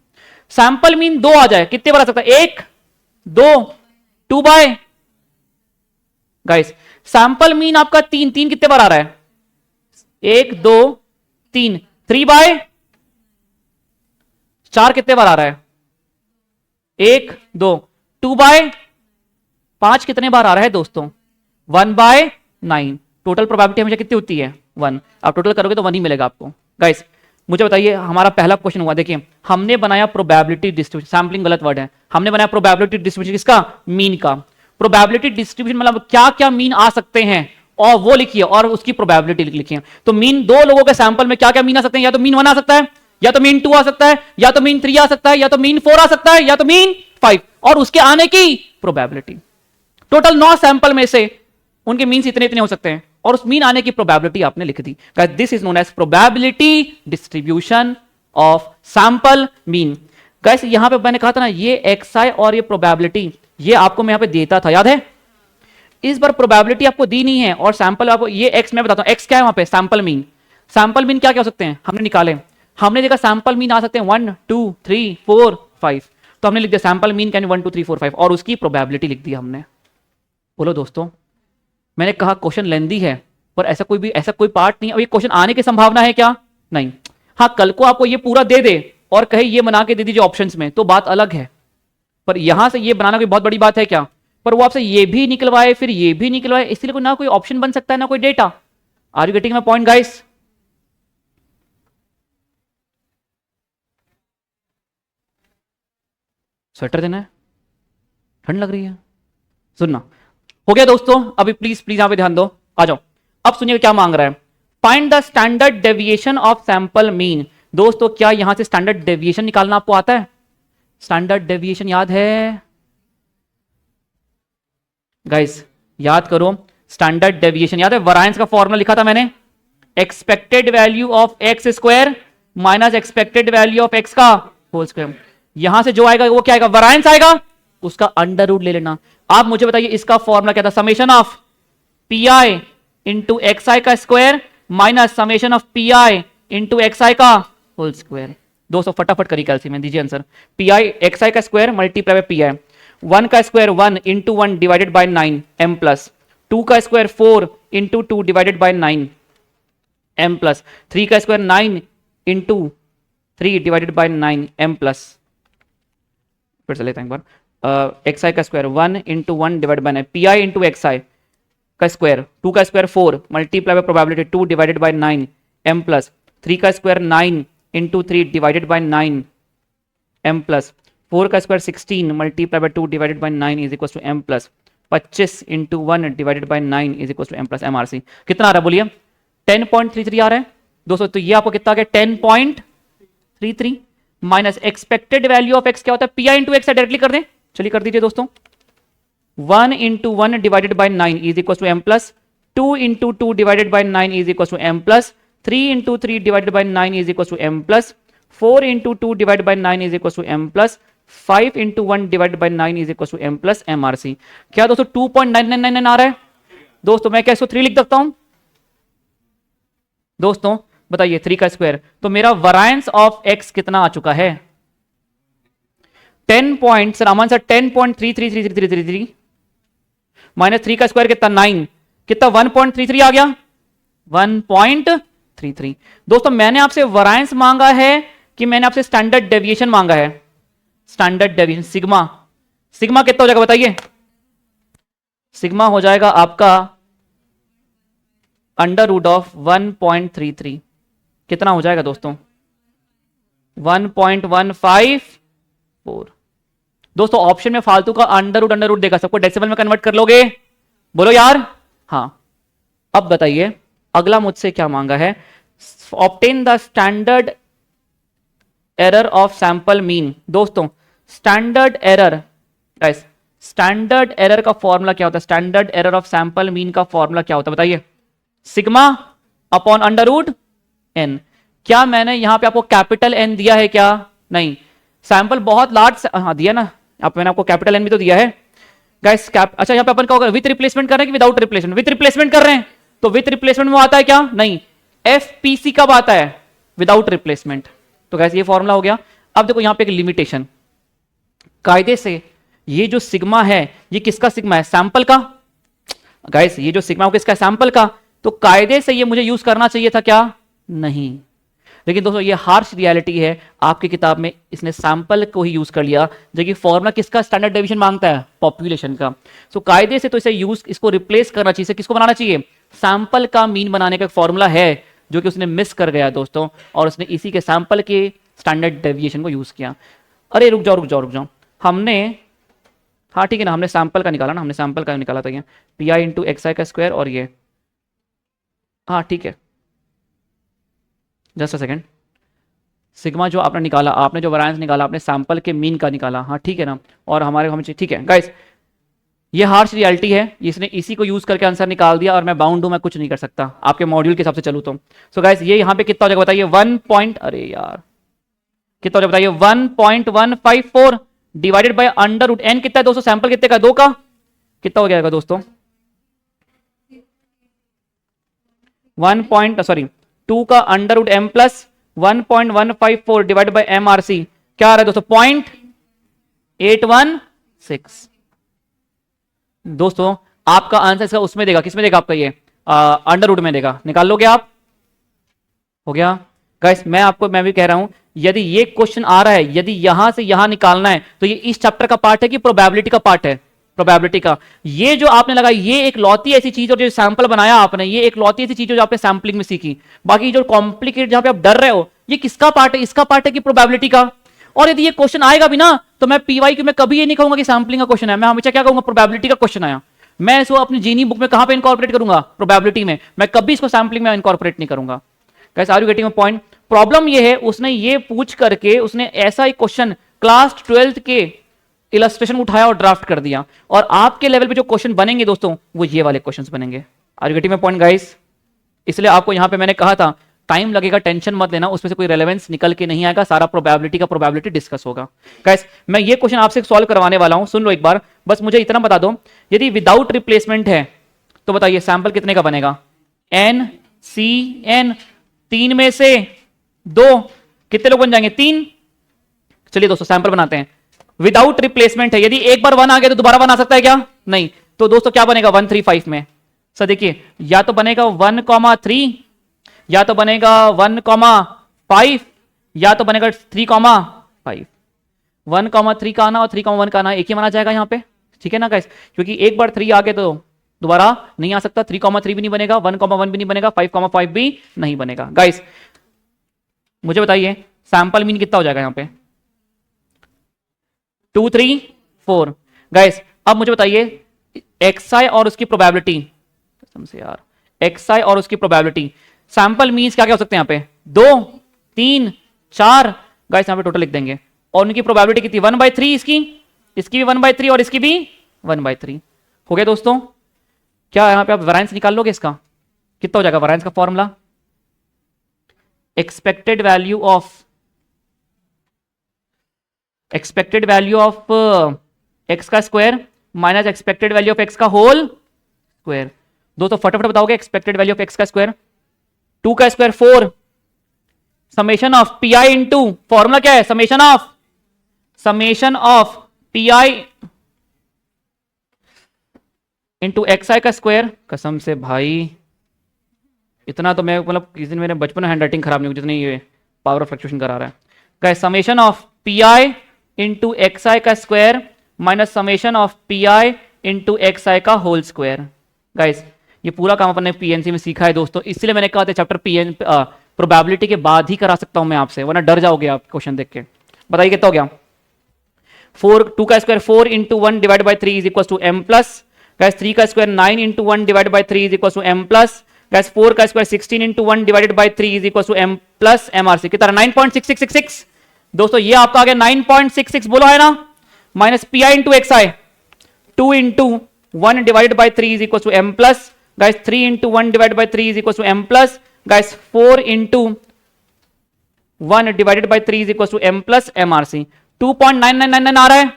सैंपल मीन 2 आ जाए कितने बार आ सकता है? 1 2 2 बाय। गाइस सैंपल मीन आपका 3 कितने बार आ रहा है? 1 2 3 3 बाय 4 कितने बार आ रहा है? 1 2 2 बाय 5 कितने बार आ रहा है दोस्तों? 1/9। टोटल प्रोबेबिलिटी हमेशा कितनी होती है? 1। आप टोटल करोगे तो 1 ही मिलेगा आपको। गाइस मुझे बताइए हमारा पहला क्वेश्चन हुआ, देखिए हमने बनाया प्रोबेबिलिटी डिस्ट्रीब्यूशन, सैंपलिंग गलत वर्ड है, हमने बनाया प्रोबेबिलिटी डिस्ट्रीब्यूशन किसका? मीन का। प्रोबेबिलिटी डिस्ट्रीब्यूशन मतलब क्या क्या मीन आ सकते हैं और वो लिखिए और उसकी प्रोबेबिलिटी लिखिए। तो मीन 2 लोगों के सैंपल में क्या क्या मीन आ सकते हैं? या तो मीन 1 आ सकता है, या तो मीन 2 आ सकता है, या तो मीन 3 आ सकता है, या तो मीन 4 आ सकता है, या तो मीन 5, और उसके आने की प्रोबेबिलिटी। टोटल 9 सैंपल में से उनके मीन्स इतने इतने हो सकते हैं और उस मीन आने की प्रोबेबिलिटी आपने लिख दी। This is known as probability distribution of sample mean. Guys यहां पे मैंने कहा था ना ये एक्सआई और ये प्रोबेबिलिटी, ये आपको मैं यहां पे देता था, याद है? इस बार प्रोबेबिलिटी आपको दी नहीं है और सैंपल आपको, ये एक्स मैं बताता हूं एक्स क्या है वहां पे? Sample mean. सैंपल मीन क्या क्या हो सकते हैं हमने निकाले, हमने देखा सैंपल मीन आ सकते हैं 1 2 3 4 5, तो हमने लिख दिया सैंपल मीन कैन 1 2 3 4 5 और उसकी प्रोबेबिलिटी लिख दी हमने। बोलो दोस्तों, मैंने कहा क्वेश्चन लेंदी है पर ऐसा कोई पार्ट नहीं है, और ये क्वेश्चन आने की संभावना है क्या? नहीं। हाँ कल को आपको ये पूरा दे दे और कहे ये बना के दे दीजिए ऑप्शंस में, तो बात अलग है, पर यहां से ये बनाना कोई बहुत बड़ी बात है क्या? पर वो आपसे ये भी निकलवाए फिर ये भी निकलवाए, इसलिए ना कोई ऑप्शन बन सकता है ना कोई data. Are you getting my point guys? Sweater देना है, ठंड लग रही है। सुनना हो गया दोस्तों, अभी प्लीज यहां पे ध्यान दो, आ जाओ। अब सुनिए क्या मांग रहा है, find the standard deviation of sample mean. दोस्तों क्या यहां से स्टैंडर्ड डेविएशन निकालना आपको आता है? स्टैंडर्ड डेविएशन याद है गाइस? याद करो, स्टैंडर्ड डेविएशन याद है? वरायंस का फॉर्मूला लिखा था मैंने, expected value of X square minus expected value of X का होल स्क्वायर। यहां से जो आएगा वो क्या आएगा? वरायंस आएगा, उसका अंडर रूट ले लेना। आप मुझे बताइए इसका फॉर्मूला क्या था? Summation of P I into X I का square minus summation of P I into X I का होल स्क्वायर। दोस्तों फटाफट करिए कैलसी में, दीजिए answer. P I X I का square multiply by P I, 1 का square 1 into 1 divided by 9 M plus 2 का square 4 into 2 divided by 9 M plus 3 का square 9 into 3 divided by 9 M plus, फिर से लेते हैं एक बार, एक्स आई का square 1 into 1 divide by 9 P I into X I का स्क्वायर 2 का square 4 multiply by probability 2 divided by 9 M plus 3 का square 9 into 3 divided by 9 M plus 4 का square 16 multiply by 2 divided by 9 is equal to M plus 25 into 1 divided by 9 is equal to M plus M R C. कितना आ रहा है बोलिए? 10.33 आ रहा है दोस्तों। तो ये आपको कितना आ गया? 10.33 minus expected value of X क्या होता है? P I into X directly कर दें, चलिए कर दीजिए दोस्तों। 1 into 1 divided by 9 is equal to M plus 2 into 2 divided by 9 is equal to M plus 3 into 3 divided by 9 is equal to M plus 4 into 2 divided by 9 is equal to M plus 5 into 1 divided by 9 is equal to M plus M R C. क्या दोस्तों 2.9999 आ रहा है? दोस्तों मैं क्या इसको 3 लिख सकता हूं? दोस्तों बताइए 3 का स्क्वायर, तो मेरा वरायंस ऑफ x कितना आ चुका है 10 पॉइंट, सर अमन सर 10.333333 माइनस 3 का स्क्वायर कितना 9, कितना 1.33 आ गया 1.33। दोस्तों मैंने आपसे वरायंस मांगा है कि मैंने आपसे स्टैंडर्ड डेविएशन मांगा है, स्टैंडर्ड डेविएशन सिग्मा, सिग्मा कितना हो जाएगा बताइए, सिग्मा हो जाएगा आपका अंडर रूट ऑफ 1.33, कितना हो जाएगा दोस्तों 1.154। दोस्तों ऑप्शन में फालतू का अंडर रूट देगा, सबको डेसिमल में कन्वर्ट कर लोगे, बोलो यार हाँ। अब बताइए अगला मुझसे क्या मांगा है, obtain the standard error of sample mean. दोस्तों standard error, guys standard error का फॉर्मूला क्या होता है, standard error of sample mean का फॉर्मूला क्या होता है बताइए, sigma upon under root N. क्या मैंने यहां पे आपको कैपिटल एन दिया है क्या, नहीं, सैंपल बहुत लार्ज, हाँ दिया ना आप, मैंने आपको कैपिटल एन भी तो दिया है गाइस। अच्छा यहाँ पे अपन क्या होगा, विथ रिप्लेसमेंट कर रहे हैं कि विदाउट रिप्लेसमेंट, विथ रिप्लेसमेंट कर रहे हैं, तो विथ रिप्लेसमेंट में आता है क्या, नहीं, एफपीसी कब आता है, विदाउट रिप्लेसमेंट। तो गाइस ये फॉर्मूला हो गया। अब देखो यहां पे एक लिमिटेशन, कायदे से ये जो सिग्मा है ये किसका सिग्मा है, सैंपल का, गाइस ये जो सिग्मा किसका है, सैंपल का, तो कायदे से ये मुझे यूज करना चाहिए था क्या, नहीं। लेकिन दोस्तों ये हार्श रियलिटी है, आपकी किताब में इसने सैंपल को ही यूज कर लिया, जबकि फॉर्मूला किसका स्टैंडर्ड डेविएशन मांगता है, पॉपुलेशन का। सो कायदे से तो इसे यूज, इसको रिप्लेस करना चाहिए, किसको बनाना चाहिए, सैंपल का मीन बनाने का फॉर्मूला है जो कि उसने मिस कर गया दोस्तों, और उसने इसी के सैंपल के स्टैंडर्ड डेविएशन को यूज किया। अरे रुक जाओ, हमने, हाँ ठीक है ना, हमने सैंपल का निकाला ना, हमने सैंपल का निकाला था ये P I into X I का स्क्वायर, और ये हाँ ठीक है, जस्ट अ सेकेंड, सिग्मा जो आपने निकाला, आपने जो वरायंस निकाला, आपने सैंपल के मीन का निकाला, हाँ ठीक है ना, और हमारे हमें ठीक है गाइस, ये हार्श रियलिटी है, इसने इसी को यूज करके आंसर निकाल दिया, और मैं बाउंड हूं, मैं कुछ नहीं कर सकता आपके मॉड्यूल के हिसाब से चलूं तो। सो गाइस ये यहां पे कितना हो जाएगा बताइए, 1 पॉइंट, अरे यार कितना हो जाएगा बताइए, 1.154 divided by under root N, कितना है दोस्तों, सैंपल कितने का, 2 का, कितना हो जाएगा दोस्तों 2 का under root M plus 1.154 divided by M R C, क्या आ रहा है दोस्तों 0.816। दोस्तों आपका आंसर इसका उसमें देगा, किसमें देगा आपका, ये अंडर रूट में देगा, निकाल लोगे आप, हो गया गाइस। मैं भी कह रहा हूं, यदि ये क्वेश्चन आ रहा है, यदि यहां से यहां निकालना है, तो ये इस चैप्टर का पार्ट है कि प्रोबेबिलिटी का पार्ट है, प्रोबेबिलिटी का। ये जो आपने लगाई ये एक लौती ऐसी चीज, और जो सैंपल बनाया आपने, ये एक लौती ऐसी चीज जो आपने सैंपलिंग में सीखी। बाकी जो कॉम्प्लिकेट जहां पे आप डर रहे हो, ये किसका पार्ट है, इसका पार्ट है कि प्रोबेबिलिटी का। और यदि ये क्वेश्चन आएगा भी ना, तो मैं पीवाई में कभी ये नहीं कहूंगा कि सैंपलिंग का क्वेश्चन है, मैं हमेशा क्या कहूंगा, प्रोबेबिलिटी का क्वेश्चन आया। मैं इसको अपनी जीनी बुक में कहां पे इनकॉर्पोरेट करूंगा, प्रोबेबिलिटी में, मैं कभी इसको सैंपलिंग में इनकॉर्पोरेट नहीं करूंगा। कैसे are you getting a point. Problem ये है, उसने ये पूछ करके उसने ऐसा एक क्वेश्चन क्लास 12th के इलस्ट्रेशन उठाया और ड्राफ्ट कर दिया, और आपके लेवल पे जो क्वेश्चन बनेंगे दोस्तों, वो ये वाले क्वेश्चंस बनेंगे। Are you getting my point guys. इसलिए आपको यहां पे मैंने कहा था टाइम लगेगा, टेंशन मत लेना, उसमें से कोई रेलेवेंस निकल के नहीं आएगा, सारा प्रोबेबिलिटी डिस्कस होगा। गाइस मैं ये क्वेश्चन आपसे सॉल्व करवाने वाला हूं, सुन लो एक बार, बस मुझे इतना बता दो, यदि विदाउट रिप्लेसमेंट है तो बताइए सैंपल कितने का बनेगा, एन सी एन, 3 में से 2, कितने लोग बन जाएंगे, 3। चलिए दोस्तों सैंपल बनाते हैं। विदाउट रिप्लेसमेंट है, यदि एक बार 1 आ गया तो दोबारा 1 आ सकता है क्या, नहीं। तो दोस्तों क्या बनेगा 135 में, सर देखिए या तो बनेगा 1,3, या तो बनेगा 1,5, या तो बनेगा 3,5। 1,3 का आना और 3,1 का आना एक ही माना जाएगा यहां पे, ठीक है ना गाइस, क्योंकि एक बार 3 आ गए तो दोबारा नहीं आ सकता, 3,3 भी नहीं बनेगा, 1,1 भी नहीं बनेगा, 5,5 भी नहीं बनेगा। गाइस मुझे बताइए सैंपल मीन कितना हो जाएगा यहां पे, 2, 3, 4। गाइस अब मुझे बताइए एक्सआई और उसकी प्रोबेबिलिटी, कसम से यार, एक्सआई और उसकी प्रोबेबिलिटी, सैंपल मीन्स क्या क्या हो सकते हैं यहाँ पे, 2, 3, 4। गाइस यहाँ पे टोटल लिख देंगे, और उनकी प्रोबेबिलिटी कितनी, 1/3, इसकी भी 1/3 और इसकी भी 1/3। हो गया दोस्तों। क्या यहाँ पे आप वैरिएंस निकाल लोगे, इसका कितना हो जाएगा वैरिएंस का formula, expected value of X का square minus expected value of X का होल स्क्वायर। दोस्तों फटाफट बताओगे एक्सपेक्टेड वैल्यू ऑफ एक्स का स्क्वायर, 2 का square 4 summation of P I into, formula क्या है, summation of P I into X I का स्क्वायर। कसम से भाई इतना तो मैं मतलब किसी दिन मेरे बचपन में हैंड राइटिंग खराब नहीं हुई जितनी ये पावर ऑफ फ्लक्चुएशन करा रहा है। Guys summation of P I into X I का square minus summation of P I into X I का होल स्क्वायर। गाइस ये पूरा काम अपन ने पीएनसी में सीखा है दोस्तों, इसलिए मैंने कहा था चैप्टर पीएन प्रोबेबिलिटी के बाद ही करा सकता हूं मैं आपसे, वरना डर जाओगे आप क्वेश्चन देख के। बताइए कितना हो गया, 2 का square 4 into 1 divide by 3 is equal to M plus. Guys 3 का square 9 into 1 divide by 3 is equal to M plus. Guys 4 का square 16 into 1 divided by 3 is equal to M plus M R C. कितना 9.6666 दोस्तों, ये आपका आ गया 9.66 बोलो है ना, minus P I into X I 2 into 1 divided by 3 is equal to M plus. Guys 3 into 1 divided by 3 is equal to M plus. Guys 4 into 1 divided by 3 is equal to M plus M R C. 2.9999 आ रहा है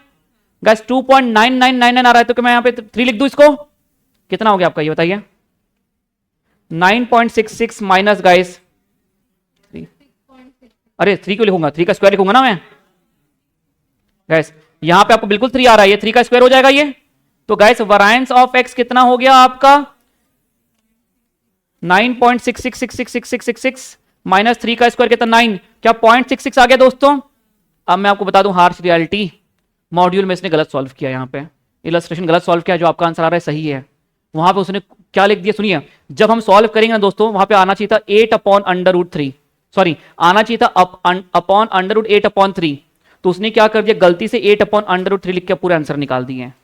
guys, 2.9999 आ रहा है, तो क्या मैं यहां पे 3 लिख दूं इसको, कितना हो गया आपका ये बताइए, 9.66 माइनस गाइस, अरे 3 क्यों लिखूंगा, 3 का स्क्वायर लिखूंगा ना मैं। गाइस यहां पे आपको बिल्कुल 3 आ रहा है, ये 3 का स्क्वायर हो जाएगा ये, तो गाइस वरायंस ऑफ एक्स कितना हो गया आपका 9.66666666 माइनस 3 का स्क्वायर कितना 9, क्या 0.66 आ गया दोस्तों। अब मैं आपको बता दूं हार्श रियलिटी, मॉड्यूल में इसने गलत सॉल्व किया, यहाँ पे इलस्ट्रेशन गलत सॉल्व किया, जो आपका आंसर आ रहा है सही है, वहां पे उसने क्या लिख दिया सुनिए, जब हम सॉल्व करेंगे ना दोस्तों वहां पे आना चाहिए था 8/√3, सॉरी आना चाहिए था अपॉन √8/3, तो उसने क्या कर दिया गलती से 8/√3 लिख के पूरे आंसर निकाल दिए हैं,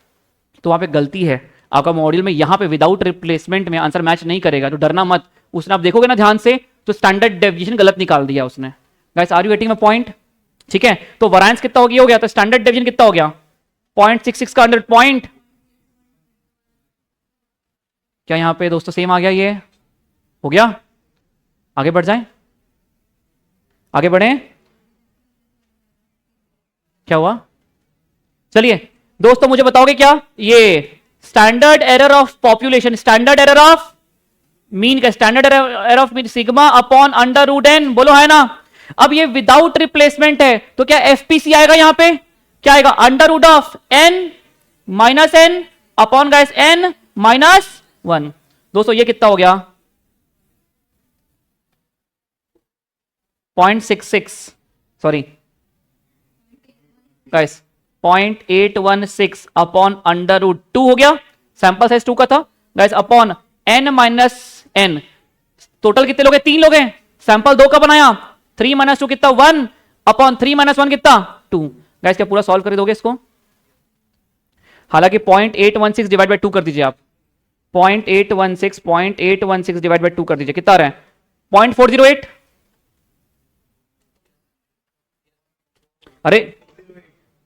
तो वहां पे गलती है आपका मॉड्यूल में, यहाँ पे विदाउट रिप्लेसमेंट में आंसर मैच नहीं करेगा, तो डरना मत, उसने आप देखोगे ना ध्यान से तो स्टैंडर्ड डेविएशन गलत निकाल दिया उसने। Guys are you getting my point, ठीक है, तो वरायंस कितना हो गया, तो स्टैंडर्ड डेविएशन कितना हो गया 0.66 का 100 पॉइंट, क्या यहां पे दोस्तों सेम आ गया, ये हो गया, आगे बढ़ जाएं, आगे बढ़े, क्या हुआ, चलिए दोस्तों मुझे बताओगे क्या, ये standard error of population, standard error of mean का, standard error of mean sigma upon √n, बोलो है ना। अब ये विदाउट रिप्लेसमेंट है, तो क्या एफपीसी आएगा यहां पे, क्या आएगा √n minus n upon guys n minus 1। दोस्तों ये कितना हो गया 0.66, सॉरी गाइस 0.816 अपॉन √2 हो गया, सैंपल साइज 2 का था guys, upon n minus n, total कितने लोग हैं, 3 लोग हैं, सैंपल 2 का बनाया, 3 माइनस 2 कितना 1 अपॉन 3 माइनस 1 कितना 2। गाइस क्या पूरा सॉल्व कर दोगे इसको, हालांकि 0.816 डिवाइड बाय 2 कर दीजिए आप, 0.816 डिवाइड बाय 2 कर दीजिए, कितना आ रहा है 0.408, अरे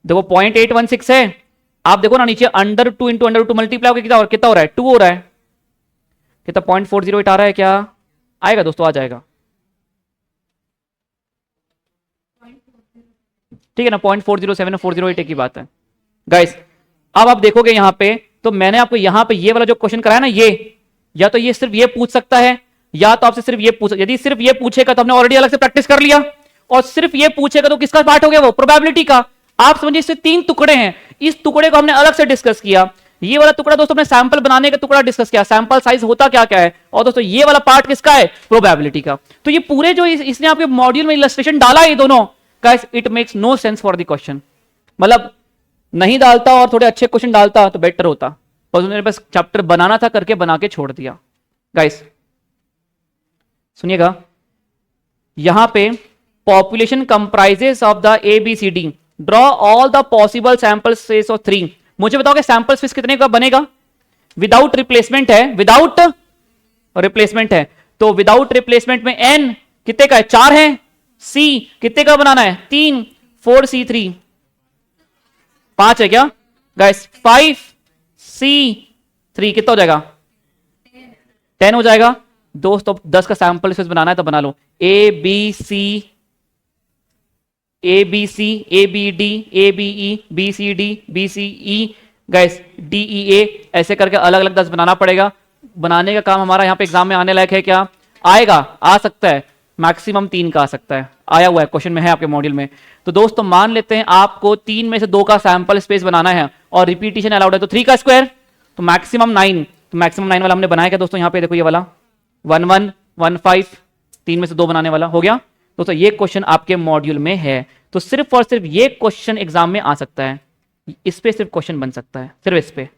देखो 0.816 है, आप देखो ना नीचे √2 इंटू √2 मल्टीप्लाई होकर कितना हो रहा है 2 हो रहा है, कितना 0.408 आ रहा है, क्या आएगा दोस्तों, आ जाएगा, ठीक है ना, 0.407 408 की बात है। गाइस अब आप देखोगे यहां पे, तो मैंने आपको यहां पे ये वाला जो क्वेश्चन कराया ना, ये या तो ये सिर्फ ये पूछ सकता है, या तो आपसे सिर्फ ये पूछ, यदि सिर्फ ये पूछेगा तो हमने ऑलरेडी अलग से प्रैक्टिस कर लिया, और सिर्फ ये पूछेगा तो किसका पार्ट हो गया वो प्रोबेबिलिटी का। आप समझिए इससे 3 टुकड़े हैं, इस टुकड़े को हमने अलग से डिस्कस किया, ये वाला टुकड़ा दोस्तों हमने सैंपल बनाने का टुकड़ा डिस्कस किया, सैंपल साइज होता क्या क्या है, और दोस्तों ये वाला पार्ट किसका है प्रोबेबिलिटी का। तो ये पूरे जो इसने आपके मॉड्यूल में इलस्ट्रेशन डाला है, ये दोनों guys it makes no sense for the question, मतलब नहीं डालता और थोड़े अच्छे क्वेश्चन डालता तो बेटर होता, पर उन्होंने बस चैप्टर बनाना था करके बना के छोड़ दिया। गाइस सुनिएगा, यहां पे population comprises of the ABCD, draw all the possible sample space of 3। मुझे बताओगे सैंपल स्पेस कितने का बनेगा, विदाउट रिप्लेसमेंट है, विदाउट रिप्लेसमेंट है, तो विदाउट रिप्लेसमेंट में n कितने का है 4 है, C कितने का बनाना है 3, 4C3 5 है क्या गाइस, 5C3 कितना हो जाएगा 10 हो जाएगा दोस्तों। 10 का सैंपल स्पेस बनाना है तो बना लो, ABC ABD ABE BCD BCE guys DEA, ऐसे करके अलग अलग 10 बनाना पड़ेगा। बनाने का काम हमारा यहाँ पे एग्जाम में आने लायक है क्या, आएगा, आ सकता है, मैक्सिमम 3 का आ सकता है, आया हुआ है क्वेश्चन में, है आपके मॉड्यूल में। तो दोस्तों मान लेते हैं आपको 3 में से 2 का सैंपल स्पेस बनाना है और रिपीटिशन अलाउड है, तो 3 का स्क्वायर, तो मैक्सिमम 9। तो मैक्सिमम 9 वाला हमने बनाया क्या दोस्तों, यहाँ पे देखो ये वाला 1 1 1 5, 3 में से 2 बनाने वाला हो गया दोस्तों। ये क्वेश्चन आपके मॉड्यूल में है, तो सिर्फ और सिर्फ ये क्वेश्चन एग्जाम में आ सकता है, इस पे सिर्फ क्वेश्चन बन सकता है, सिर्फ इस पे,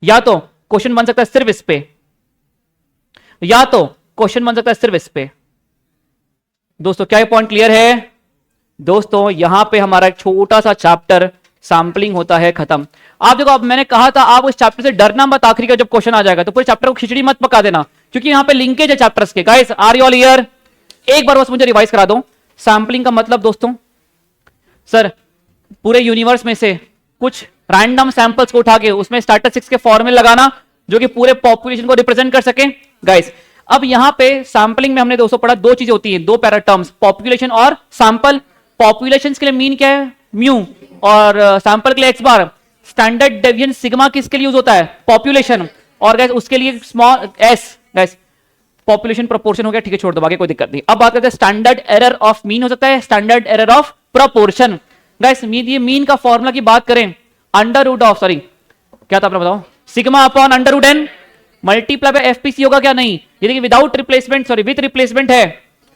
या तो क्वेश्चन बन सकता है सिर्फ इस पे, या तो क्वेश्चन बन सकता है सिर्फ इस पे। दोस्तों क्या ये पॉइंट क्लियर है? दोस्तों यहां पे हमारा एक छोटा सा चैप्टर सैंपलिंग होता है खत्म। आप देखो, अब मैंने कहा था आप इस चैप्टर से डरना मत, आखिरी का जब क्वेश्चन आ जाएगा तो पूरे चैप्टर को खिचड़ी मत पका देना, क्योंकि यहां पे लिंकेज है चैप्टर्स के। Guys are you all here? एक बार बस मुझे रिवाइज करा दो। सैंपलिंग का मतलब दोस्तों, सर पूरे यूनिवर्स में से कुछ रैंडम सैंपल्स को उठा के उसमें स्टैटिस्टिक्स के फॉर्मूले लगाना जो कि पूरे पॉपुलेशन को रिप्रेजेंट कर सके। गाइस अब यहां पे सैंपलिंग में हमने दोस्तों पढ़ा, 2 चीजें होती हैं, 2 पैरा टर्म्स, पॉपुलेशन और सैंपल। पॉपुलेशन के लिए मीन क्या है? म्यू, और सैंपल के लिए एक्स बार। स्टैंडर्ड डेविएशन सिग्मा किसके लिए यूज होता है? पॉपुलेशन, और गाइस उसके लिए small S. Guys population proportion हो गया, ठीक है, छोड़ दो, बाकी कोई दिक्कत नहीं। अब बात करते हैं स्टैंडर्ड एरर ऑफ मीन हो सकता है, standard error of proportion. Guys ये मीन का फॉर्मूला की बात करें, अंडर रूट ऑफ, सॉरी क्या था अपना बताओ, sigma upon under root N multiply by FPC होगा क्या? नहीं, ये देखिए without replacement, sorry with replacement है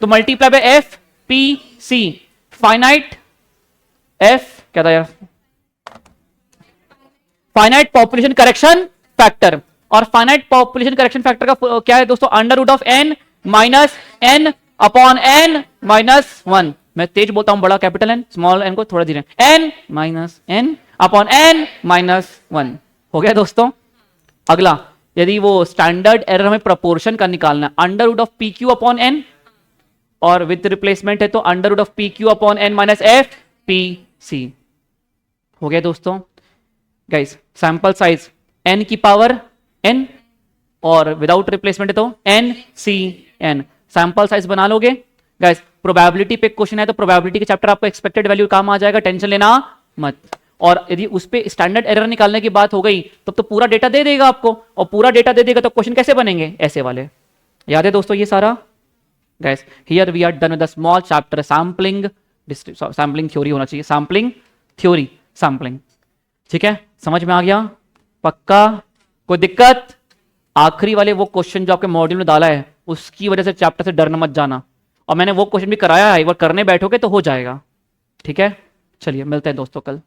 तो multiply by FPC, finite F क्या था यार, फाइनाइट पॉपुलेशन करेक्शन फैक्टर। और फाइनाइट पॉपुलेशन करेक्शन फैक्टर का क्या है दोस्तों? Under root of N minus N upon N minus 1। मैं तेज बोलता हूं, बड़ा कैपिटल एन, स्मॉल एन को थोड़ा धीरे, N minus N upon N minus 1 हो गया दोस्तों। अगला, यदि वो स्टैंडर्ड एरर हमें प्रोपोर्शन का निकालना है, under root of P Q upon N, और विद रिप्लेसमेंट है तो under root of P Q upon N minus F P C हो गया दोस्तों। गाइस सैंपल साइज n की पावर n, और विदाउट रिप्लेसमेंट है तो n c n, sample size बना लोगे। गाइस प्रोबेबिलिटी पे क्वेश्चन है तो प्रोबेबिलिटी के चैप्टर आपको एक्सपेक्टेड वैल्यू काम आ जाएगा, टेंशन लेना मत। और यदि उस पे स्टैंडर्ड एरर निकालने की बात हो गई तब तो पूरा डेटा दे देगा आपको, और पूरा डेटा दे देगा तो क्वेश्चन कैसे बनेंगे? ऐसे वाले। याद है दोस्तों ये सारा? Guys here we are done with the small chapter sampling, sampling theory होना चाहिए, सैंपलिंग थ्योरी, सैंपलिंग। ठीक है, समझ में आ गया? पक्का? कोई दिक्कत? आखिरी वाले वो क्वेश्चन जो आपके मॉड्यूल में डाला है उसकी वजह से चैप्टर से डरना मत जाना, और मैंने वो क्वेश्चन भी कराया है, एक बार करने बैठोगे तो हो जाएगा। ठीक है, चलिए मिलते हैं दोस्तों कल।